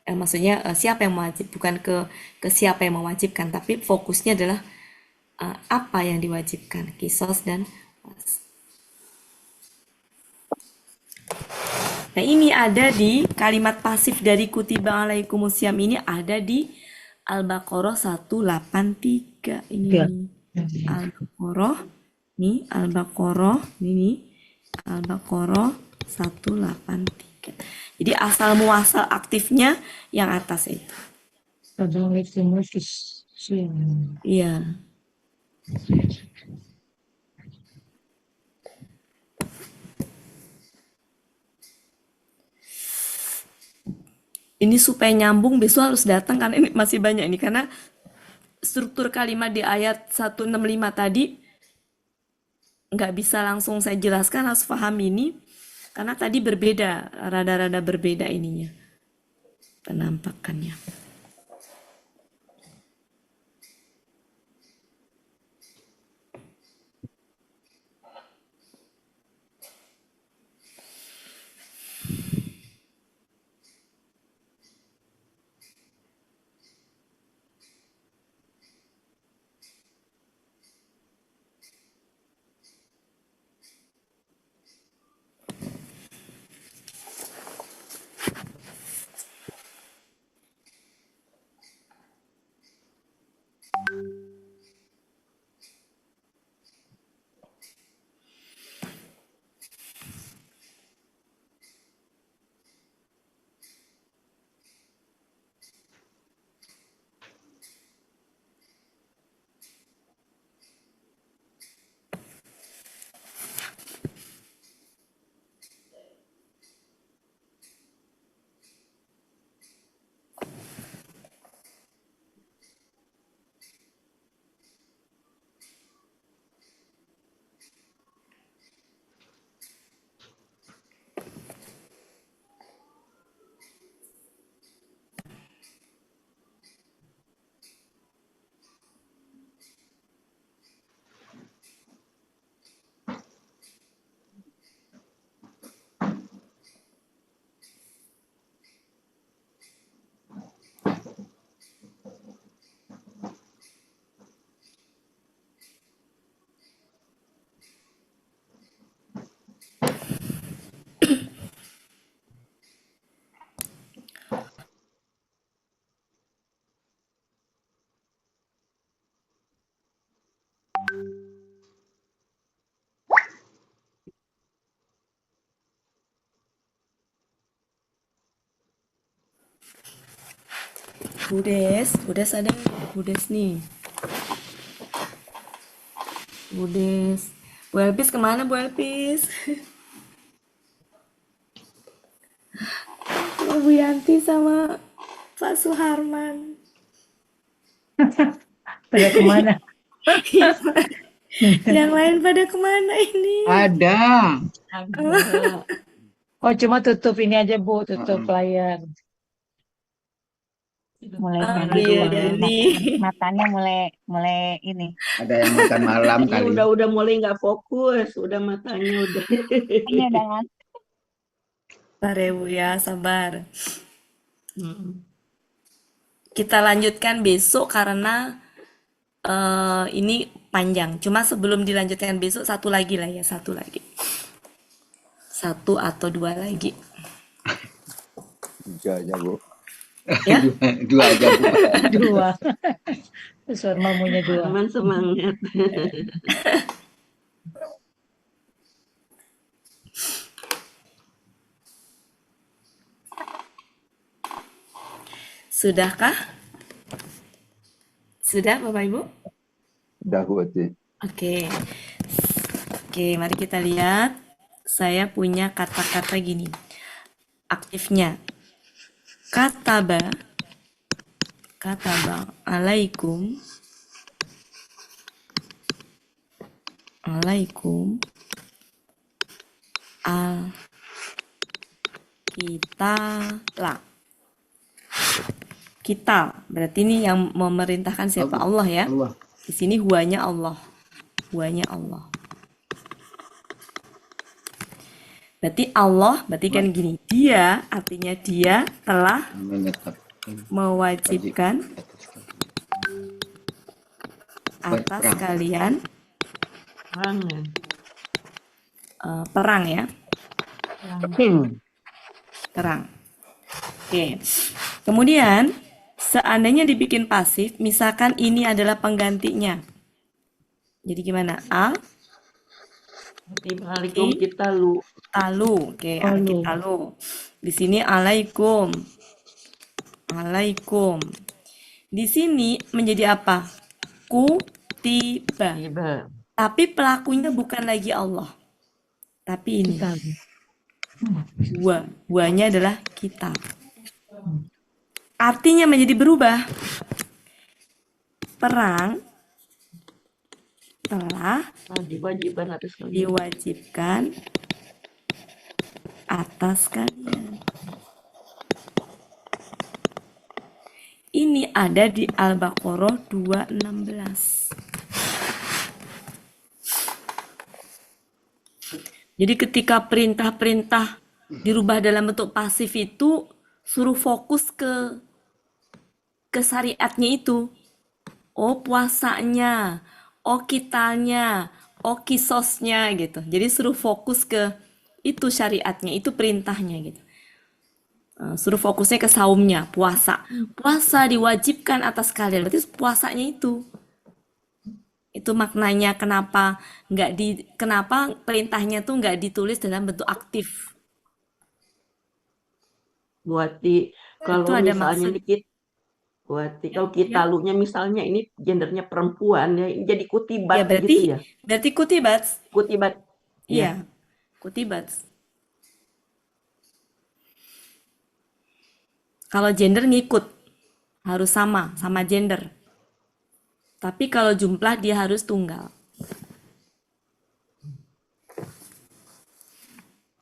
Maksudnya siapa yang mewajib, bukan ke siapa yang mewajibkan, tapi fokusnya adalah apa yang diwajibkan, kisos dan puasa. Nah, ini ada di kalimat pasif dari kutiba alaikumusiyam ini ada di Al-Baqarah 183 ini. Al-Baqarah. Nih, Al-Baqarah. Ini Al-Baqarah 183. Jadi asal muasal aktifnya yang atas itu. Iya. Ini supaya nyambung besok harus datang karena ini masih banyak ini karena struktur kalimat di ayat 165 tadi nggak bisa langsung saya jelaskan, harus paham ini karena tadi berbeda, rada-rada berbeda ininya penampakannya. Budes ada Budes nih. Budes. Bu Elpis kemana Bu Elpis? Bu Yanti sama Pak Suharman. Pada kemana? Yang lain pada kemana ini? Ada. Oh, cuma tutup ini aja Bu, tutup layar. Mulai Iya, matanya mulai ini. Ada yang makan malam Ini kali. udah mulai nggak fokus, udah matanya udah. Ini udah ngantuk. Sabar ya Bu ya, sabar. Kita lanjutkan besok karena ini panjang. Cuma sebelum dilanjutkan besok satu lagi lah ya, satu lagi. 1 atau 2 lagi. 3 aja Bu. Ya? 2 aja Bu. 2. Suara mamunya 2. Aman semangat. Sudahkah? Sudah Bapak Ibu? Sudah Bu Ati. Oke. Oke, mari kita lihat. Saya punya kata-kata gini. Aktifnya. Kataba alaikum al kita berarti ini yang memerintahkan siapa? Allah ya. Allah. Di sini huanya Allah. Berarti Allah, berarti kan gini, dia artinya dia telah mewajibkan atas kalian perang ya. Perang. Oke. Kemudian seandainya dibikin pasif, misalkan ini adalah penggantinya. Jadi gimana? A, Assalamualaikum kita lu. talu. Oke, akitalu. Di sini alaikum. Alaikum. Di sini menjadi apa? Kutiba. Tiba. Tapi pelakunya bukan lagi Allah. Tapi ini. Kita. Huwa. Huwanya adalah kita. Artinya menjadi berubah. Perang telah Diwajibkan atas kalian. diwajibkan atas kalian. Ini ada di Al-Baqarah 216. Jadi ketika perintah-perintah dirubah dalam bentuk pasif itu suruh fokus ke syariatnya itu. Oh puasanya, oh kitanya, oh kisosnya gitu. Jadi suruh fokus ke itu syariatnya, itu perintahnya gitu. Suruh fokusnya ke saumnya, puasa. Puasa diwajibkan atas kalian, berarti puasanya itu. Itu maknanya kenapa kenapa perintahnya tuh nggak ditulis dalam bentuk aktif. Buati kalau Itu ada misalnya maksud. dikit Buati kalau kita Ya, lunya misalnya ini gendernya perempuan ya ini jadi ya kutibat berarti gitu ya. berarti kutibat. Kutibat. Iya, Ya. kutibat. Kalau gender ngikut harus sama gender. Tapi kalau jumlah dia harus tunggal.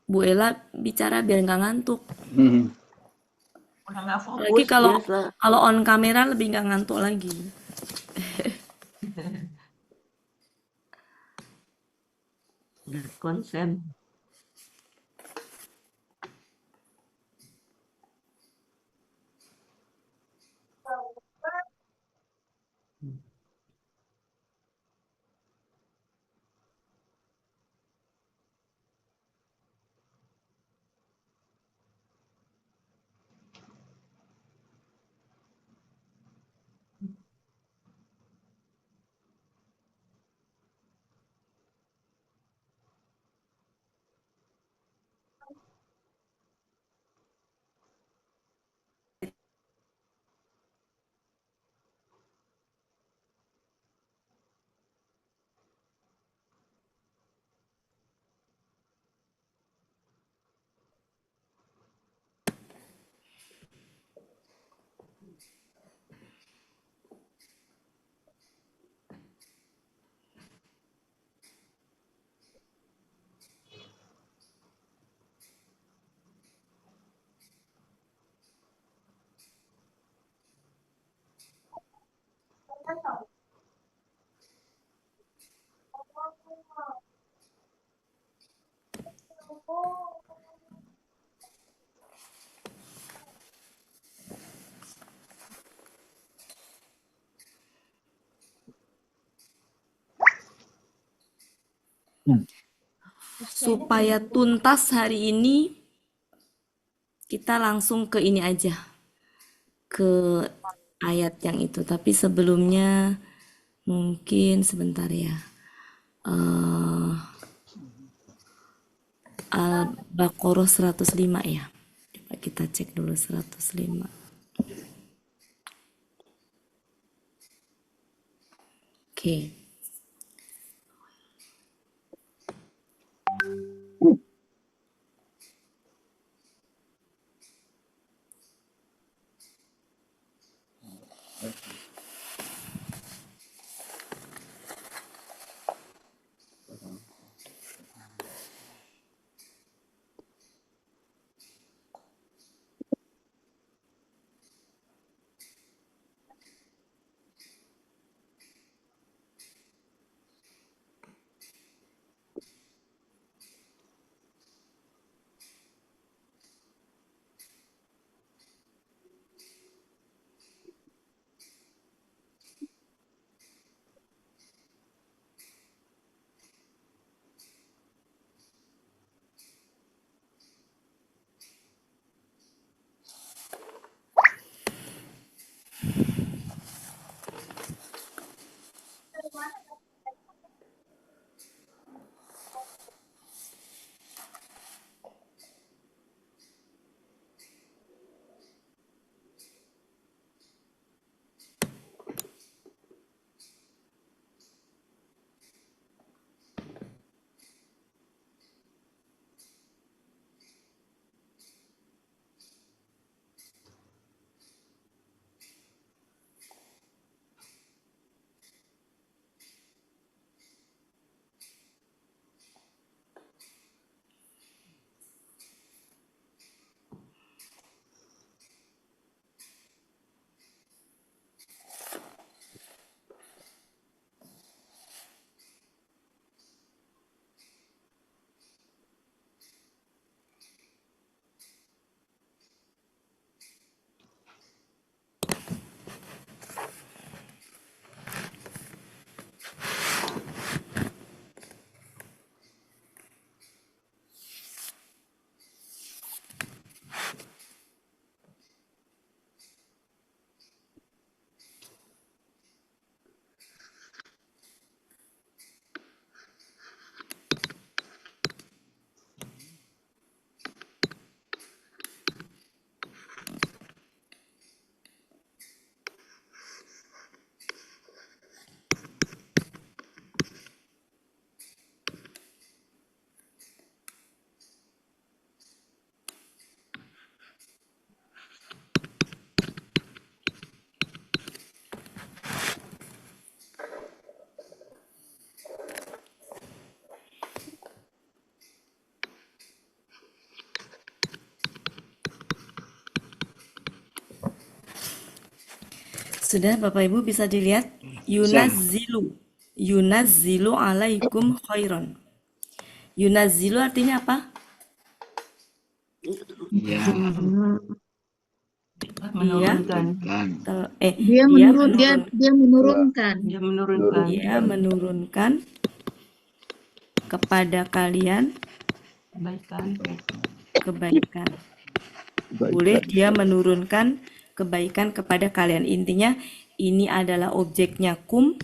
Bu Ella bicara biar nggak ngantuk. Udah nggak Apalagi fokus kalau biasa. on kamera lebih nggak ngantuk lagi. Udah konsen. Supaya tuntas hari ini, kita langsung ke ini aja. Ke ayat yang itu. Tapi sebelumnya mungkin sebentar ya. Al-Baqarah 105 ya. Coba kita cek dulu 105. Oke. Sudah Bapak Ibu bisa dilihat yunazzilu alaikum khairon. Yunazzilu artinya apa? Ya. Menurunkan. Dia menurunkan. Dia menurunkan. Dia menurunkan kepada kalian kebaikan. Boleh dia menurunkan kebaikan kepada kalian. Intinya ini adalah objeknya kum,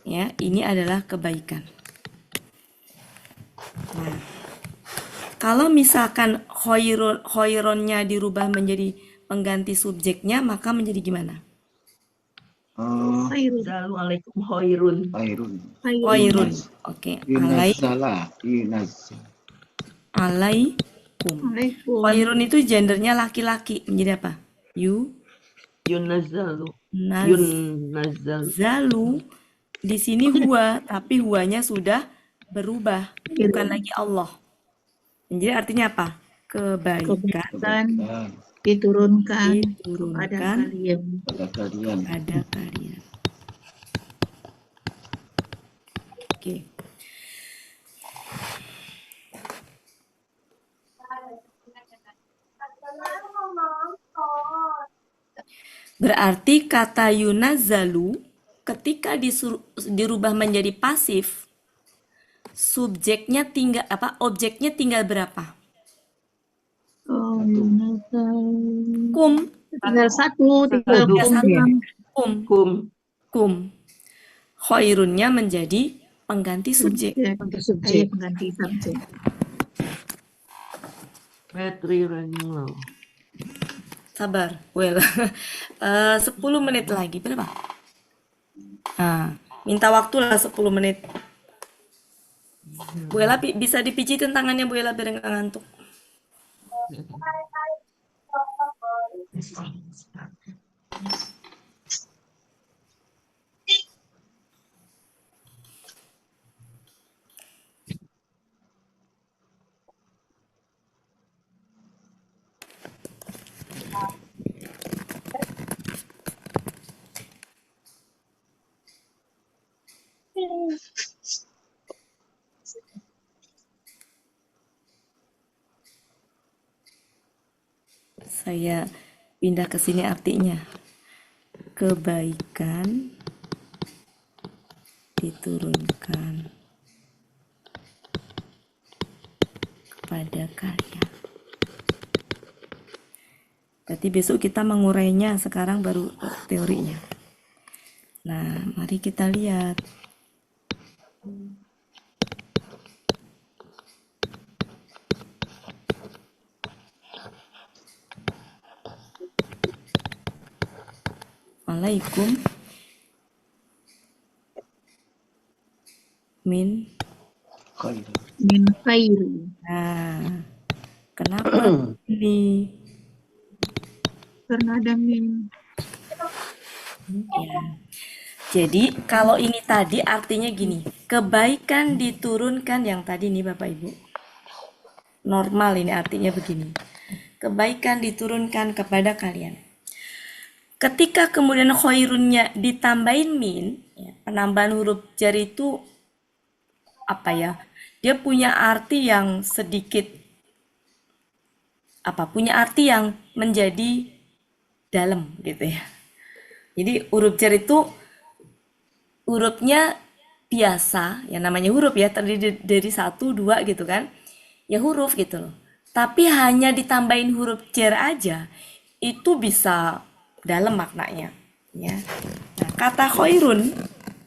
ya, ini adalah kebaikan. Nah, kalau misalkan khaironnya dirubah menjadi pengganti subjeknya, maka menjadi gimana? Assalamualaikum khairun. Khairun. Oke. Alaikum. Khairun itu gendernya laki-laki, menjadi apa? Yunazzalu. Zalu. Di sini huwa, tapi huwanya sudah berubah, bukan lagi Allah. Jadi artinya apa? Kebaikan diturunkan kepada kalian. kalian. Oke. Berarti kata yunazzalu ketika dirubah menjadi pasif, subjeknya tinggal apa? Objeknya tinggal berapa? Kum. Tinggal satu. Kum. Khairunnya menjadi pengganti subjek. Pengganti subjek. Battery running low. Sabar, well, 10 menit lagi, berapa? Nah, minta waktu lah 10 menit. Bu Ella bisa dipijitin tangannya Bu Ella biar nggak ngantuk. Saya pindah ke sini artinya. Kebaikan diturunkan kepada kalian. Berarti besok kita mengurainya, sekarang baru teorinya. Nah, mari kita lihat. Alaikum min khairi. Nah, kenapa ini? Karena ada min. Ya. Jadi kalau ini tadi artinya gini, kebaikan diturunkan yang tadi nih Bapak Ibu. Normal ini artinya begini. Kebaikan diturunkan kepada kalian. Ketika kemudian khairunnya ditambahin min, ya, penambahan huruf jar itu apa ya? Dia punya arti yang sedikit punya arti yang menjadi dalam gitu ya. Jadi huruf jar itu hurufnya biasa, ya namanya huruf ya, terdiri dari 1, 2 gitu kan. Ya huruf gitu loh. Tapi hanya ditambahin huruf jar aja, itu bisa dalam maknanya ya. Nah, kata khairun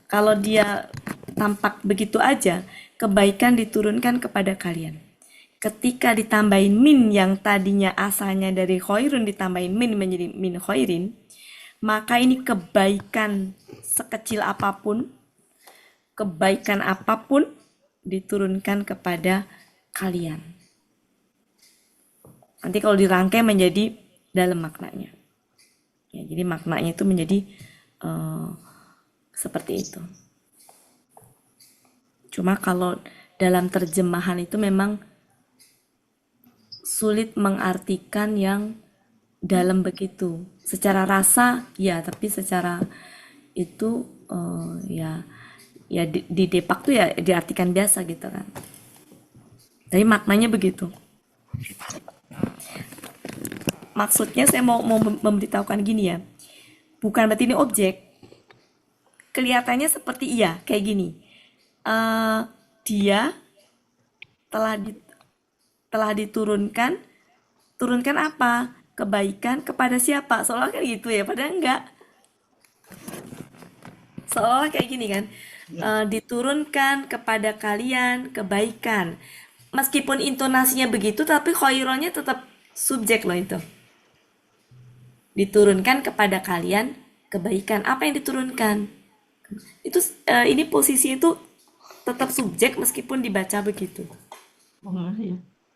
kalau dia tampak begitu aja, kebaikan diturunkan kepada kalian. Ketika ditambahin min yang tadinya asalnya dari khairun ditambahin min menjadi min khairin, maka ini kebaikan sekecil apapun, kebaikan apapun diturunkan kepada kalian. Nanti kalau dirangkai menjadi dalam maknanya. Ya, jadi maknanya itu menjadi seperti itu. Cuma kalau dalam terjemahan itu memang sulit mengartikan yang dalam begitu. Secara rasa ya, tapi secara itu ya di Depak tuh ya diartikan biasa gitu kan. Tapi maknanya begitu. Maksudnya saya mau memberitahukan gini ya. Bukan berarti ini objek. Kelihatannya seperti iya, kayak gini. Dia telah diturunkan. Turunkan apa? Kebaikan kepada siapa? Seolah kan gitu ya, padahal enggak. Seolah kayak gini kan. Diturunkan kepada kalian kebaikan. Meskipun intonasinya begitu, tapi khaironnya tetap subjek loh itu. Diturunkan kepada kalian kebaikan. Apa yang diturunkan? Itu ini posisi itu tetap subjek meskipun dibaca begitu.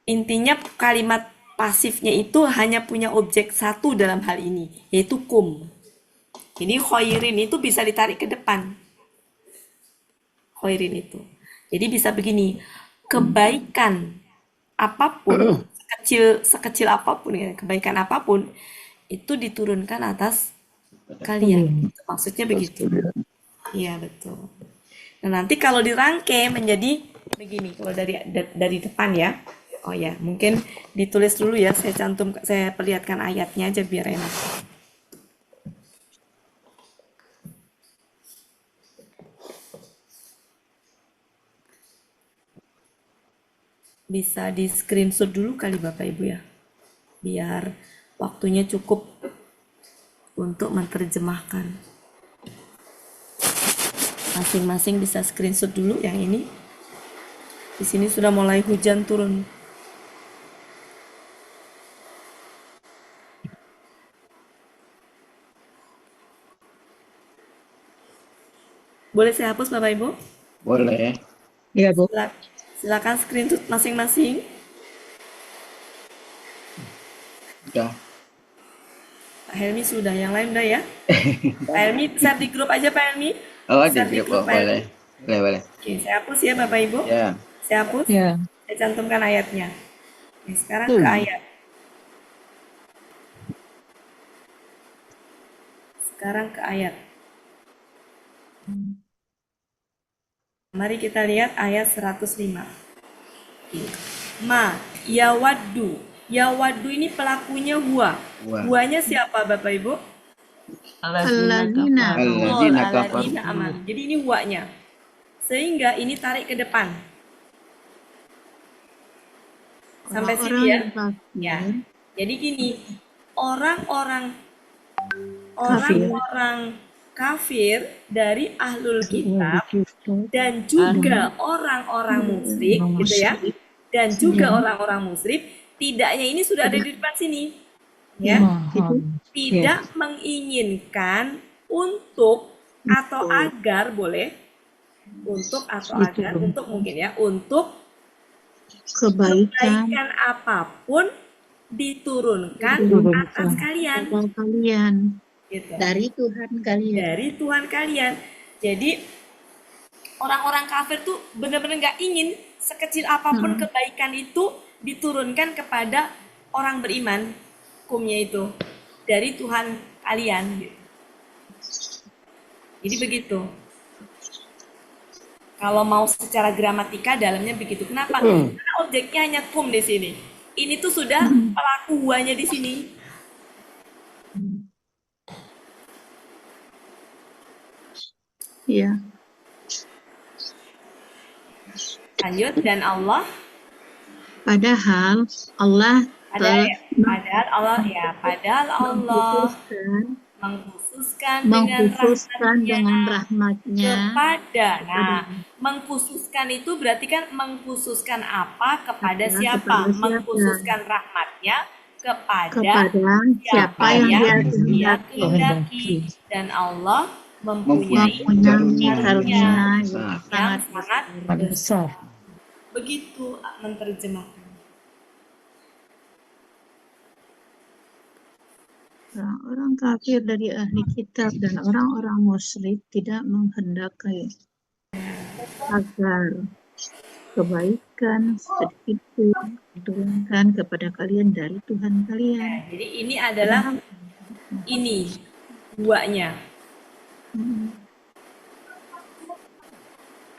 Intinya kalimat pasifnya itu hanya punya objek satu dalam hal ini, yaitu kum. Jadi khairin itu bisa ditarik ke depan. Khairin itu. Jadi bisa begini, kebaikan apapun, sekecil apapun ya, kebaikan apapun itu diturunkan atas kalian. Maksudnya begitu. Iya, betul. Nah, nanti kalau dirangkai menjadi begini, kalau dari depan ya. Oh ya, mungkin ditulis dulu ya, saya perlihatkan ayatnya aja biar enak. Bisa di screenshot dulu kali Bapak Ibu ya, biar waktunya cukup untuk menerjemahkan. Masing-masing bisa screenshot dulu yang ini. Di sini sudah mulai hujan turun. Boleh saya hapus Bapak Ibu? Boleh. Ya, Bu. Silakan screenshot masing-masing. Udah. Pak Helmi sudah, yang lain udah ya? Pak Helmi, share di grup aja Pak Helmi. Oh, Share di grup. Pak Helmi. Boleh. Oke, saya hapus ya Bapak Ibu. Ya. Saya hapus. Ya. Saya cantumkan ayatnya. Oke, sekarang ke ayat. Mari kita lihat ayat 105. Ma, yawaddu. Yawaddu ini pelakunya huwa. Huwanya siapa Bapak Ibu? Alladzina. Alladzina Alladzina amanu. Jadi ini huwanya. Sehingga ini tarik ke depan. Sampai sini ya. Ya. Jadi gini, orang-orang kafir dari ahlul kitab dan juga orang-orang musyrik gitu ya. Dan juga orang-orang musyrik, tidaknya ini sudah ada di depan sini. Ya. Tidak menginginkan untuk atau agar boleh untuk atau agar untuk mungkin ya untuk kebaikan apapun diturunkan atas kalian. Gitu. Dari Tuhan kalian. Jadi orang-orang kafir tuh benar-benar nggak ingin sekecil apapun kebaikan itu diturunkan kepada orang beriman, hukumnya itu dari Tuhan kalian. Gitu. Jadi begitu. Kalau mau secara gramatika dalamnya begitu. Kenapa? Karena objeknya hanya kum di sini. Ini tuh sudah pelaku huwanya di sini. Iya. Lanjut, dan Allah. Padahal Allah mengkhususkan dengan rahmatnya kepada. Nah, mengkhususkan itu berarti kan mengkhususkan apa kepada siapa? Mengkhususkan rahmatnya kepada siapa yang dia kehendaki. Dan Allah mempunyai karunia yang sangat besar. Begitu menerjemahkan. Orang kafir dari ahli kitab dan orang-orang musyrik tidak menghendaki agar kebaikan sedikit pun diturunkan kepada kalian dari Tuhan kalian. Jadi ini adalah ini duanya.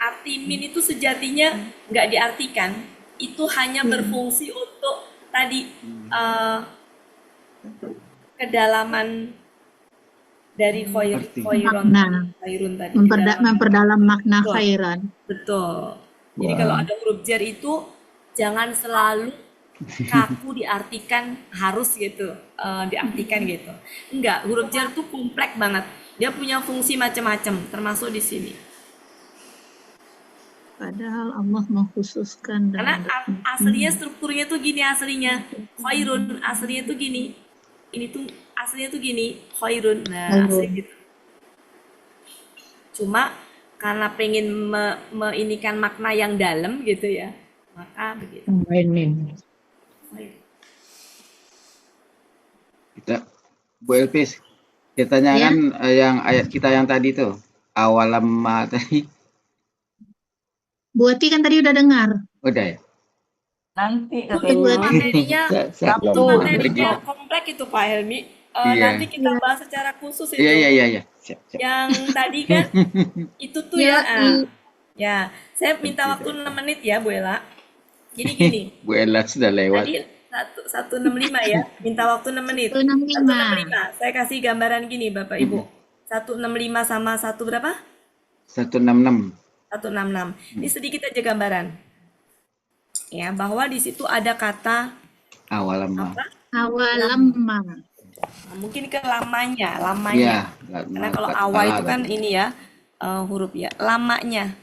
Arti min itu sejatinya nggak diartikan, itu hanya berfungsi untuk tadi kedalaman dari khairun tadi. Memperdalam makna Betul. khairan. Betul. Jadi kalau ada huruf jar itu jangan selalu kaku diartikan harus gitu, diartikan gitu. Enggak, huruf jar tuh kompleks banget. Dia punya fungsi macam-macam, termasuk di sini. Padahal Allah mengkhususkan Karena aslinya strukturnya tuh gini aslinya. Khairun aslinya tuh gini. Ini tuh aslinya tuh gini, khairun. Nah, asli gitu. Cuma karena pengen meinikan makna yang dalam gitu ya, maka begitu. Kita Bu Elpis, kita tanyakan yang ayat kita yang tadi tuh awalamma tadi. Bu Ati kan tadi udah dengar. Udah ya? Nanti Itu katanya. materinya kompleks itu Pak Helmi. Nanti kita bahas secara khusus itu. Iya. Siap. Yang tadi kan itu tuh ya. Saya minta waktu 6 menit ya Bu Ella. Jadi gini. Bu Ella sudah lewat. Tadi 165 ya. Minta waktu 6 menit. 165. Saya kasih gambaran gini Bapak Ibu. 165 sama 1 berapa? 166. 166. Ini sedikit aja gambaran. Ya, bahwa di situ ada kata Awalamma. Awalamma. Nah, mungkin ke lamanya. Iya. Karena kalau awal itu kan ini ya huruf ya. Lamanya.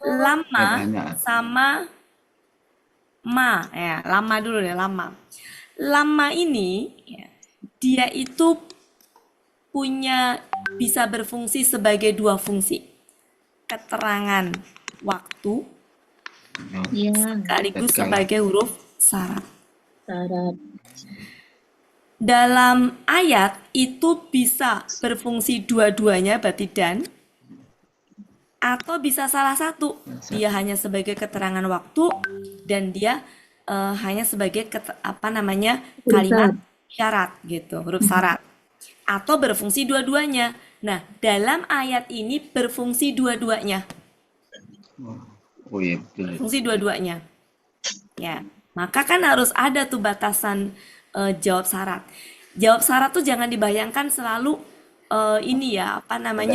Lama sama ma ya. Lama dulu deh, lama. Lama ini ya, dia itu bisa berfungsi sebagai dua fungsi. Keterangan waktu sekaligus sebagai huruf syarat. Dalam ayat itu bisa berfungsi dua-duanya berarti dan, atau bisa salah satu, dia hanya sebagai keterangan waktu dan dia hanya sebagai kalimat syarat gitu, huruf syarat, atau berfungsi dua-duanya. Nah, dalam ayat ini berfungsi dua-duanya. Oh iya, betul. Fungsi dua-duanya. Ya, maka kan harus ada tuh batasan jawab syarat. Jawab syarat tuh jangan dibayangkan selalu ini ya,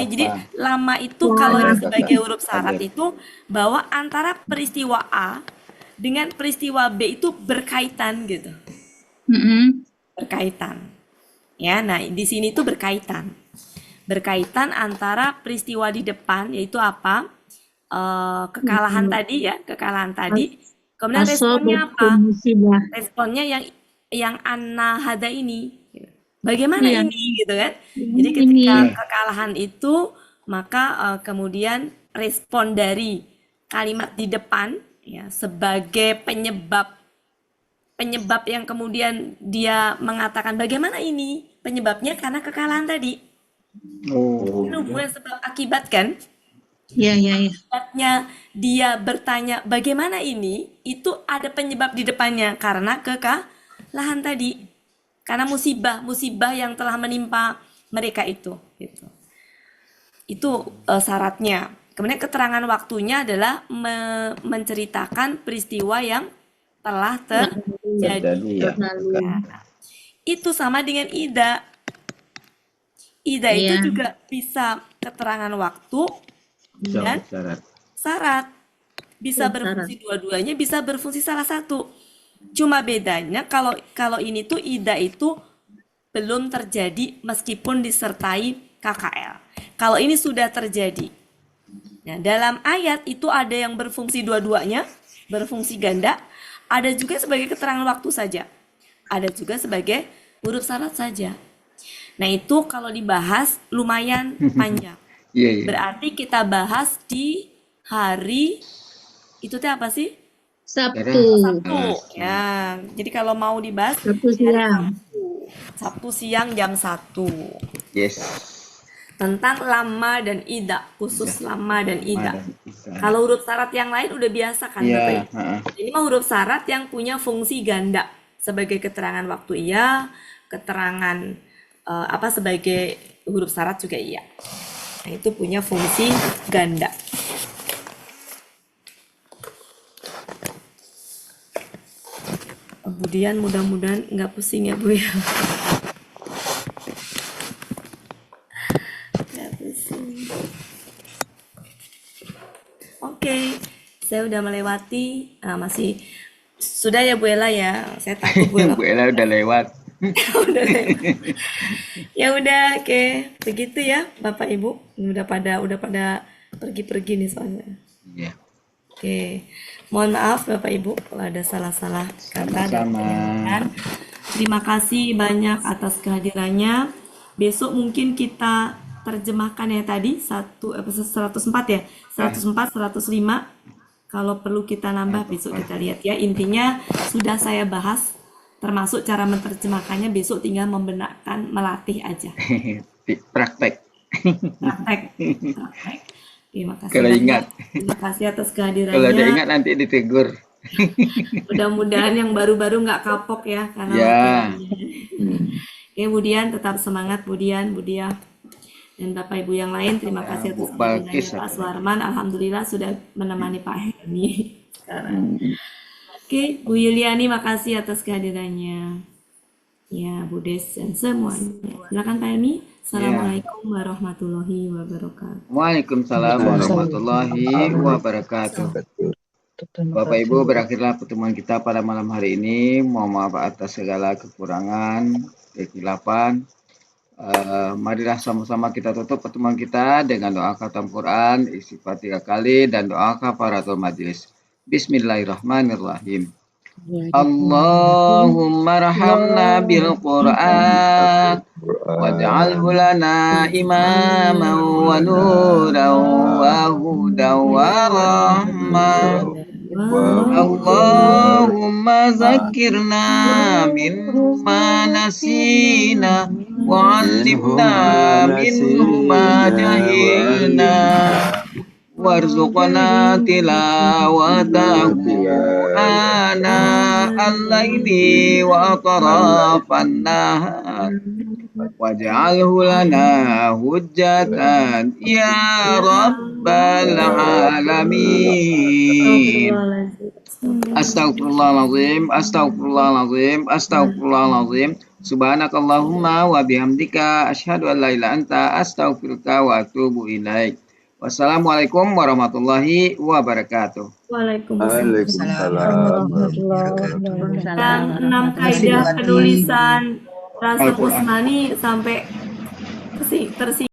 jadi lama itu kalau sebagai huruf syarat itu bahwa antara peristiwa A dengan peristiwa B itu berkaitan gitu. Berkaitan. Ya, nah di sini tuh berkaitan. Berkaitan antara peristiwa di depan yaitu apa? Kekalahan tadi ya, kemudian responnya apa? Responnya yang anna hada ini, bagaimana ini gitu kan? Jadi ketika kekalahan itu maka kemudian respon dari kalimat di depan ya sebagai penyebab yang kemudian dia mengatakan bagaimana ini penyebabnya karena kekalahan tadi. Itu hubungan sebab akibat kan? Iya. Akibatnya dia bertanya bagaimana ini, itu ada penyebab di depannya karena kekalahan tadi. Karena musibah yang telah menimpa mereka itu gitu. Itu syaratnya. Kemudian keterangan waktunya adalah menceritakan peristiwa yang telah terjadi. Itu sama dengan ida. Ida itu juga bisa keterangan waktu dan syarat. Bisa berfungsi dua-duanya, bisa berfungsi salah satu. Cuma bedanya kalau ini tuh ida itu belum terjadi meskipun disertai KKL. Kalau ini sudah terjadi. Nah, dalam ayat itu ada yang berfungsi dua-duanya, berfungsi ganda, ada juga sebagai keterangan waktu saja. Ada juga sebagai huruf syarat saja. Nah, itu kalau dibahas lumayan panjang. Berarti kita bahas di hari itu teh apa sih? Sabtu. Ya, jadi kalau mau dibahas Sabtu siang jam 1. Yes. Tentang lama dan ida, khusus lama dan ida. Kalau huruf syarat yang lain udah biasa kan Bapak Iya, Ibu? Ini mah huruf syarat yang punya fungsi ganda sebagai keterangan waktu iya, keterangan sebagai huruf syarat juga iya. Nah, itu punya fungsi ganda. Kemudian mudah-mudahan nggak pusing ya Bu ya. Nggak pusing. Oke, saya udah melewati, masih sudah ya Bu Ella ya. Saya takut Bu Ella. Bu Ella udah lewat. Udah lewat. Ya udah, oke, begitu ya Bapak Ibu. Udah pada pergi-pergi nih soalnya. Iya. Oke, mohon maaf Bapak Ibu kalau ada salah-salah kata dan Sama-sama. penyampaian. Terima kasih banyak atas kehadirannya. Besok mungkin kita terjemahkan ya tadi episode 104 ya, 104, 105. Kalau perlu kita nambah besok kita lihat ya. Intinya sudah saya bahas, termasuk cara menerjemahkannya. Besok tinggal membenarkan, melatih aja. Praktek. Praktek. Terima kasih Kalau banyak. ingat. Terima kasih atas Kalau ada kehadirannya. ingat nanti ditegur. Mudah-mudahan yang baru-baru nggak kapok ya karena Ya. Oke, Budian tetap semangat Budia. Dan Bapak Ibu yang lain terima kasih atas Bu Balkis kehadirannya Pak Suarman. Alhamdulillah sudah menemani Pak Helmi sekarang. Oke, Bu Yuliani makasih atas kehadirannya. Ya, Bu Des dan semuanya. Silakan Pak Helmi. Assalamualaikum warahmatullahi wabarakatuh. Waalaikumsalam warahmatullahi wabarakatuh. Bapak Ibu, berakhirlah pertemuan kita pada malam hari ini. Mohon maaf atas segala kekurangan, kekhilafan. Marilah sama-sama kita tutup pertemuan kita dengan doa khatam Quran, istighfar 3 kali, dan doa kafaratul majlis. Bismillahirrahmanirrahim. Allahumma rahamna bil Quran waj'alhu lana imaman wa nuran wa hudan wa rahmah. Allahumma zakirna mimma nasina wa 'allimna minhu ma jahilna warzuqna tilawatahu ana al-laili wa atrafan nahar waj'alhu lana hujjatan ya rabbal alamin. Astagfirullahaladzim, astagfirullahaladzim, astagfirullahaladzim. Subhanakallahumma wa bihamdika asyhadu an la ilaha illa anta astaghfiruka wa atubu ilaik. Wassalamualaikum warahmatullahi wabarakatuh. Waalaikumsalam. Dan 6 kaidah penulisan rasa Usmani sampai tersinggung.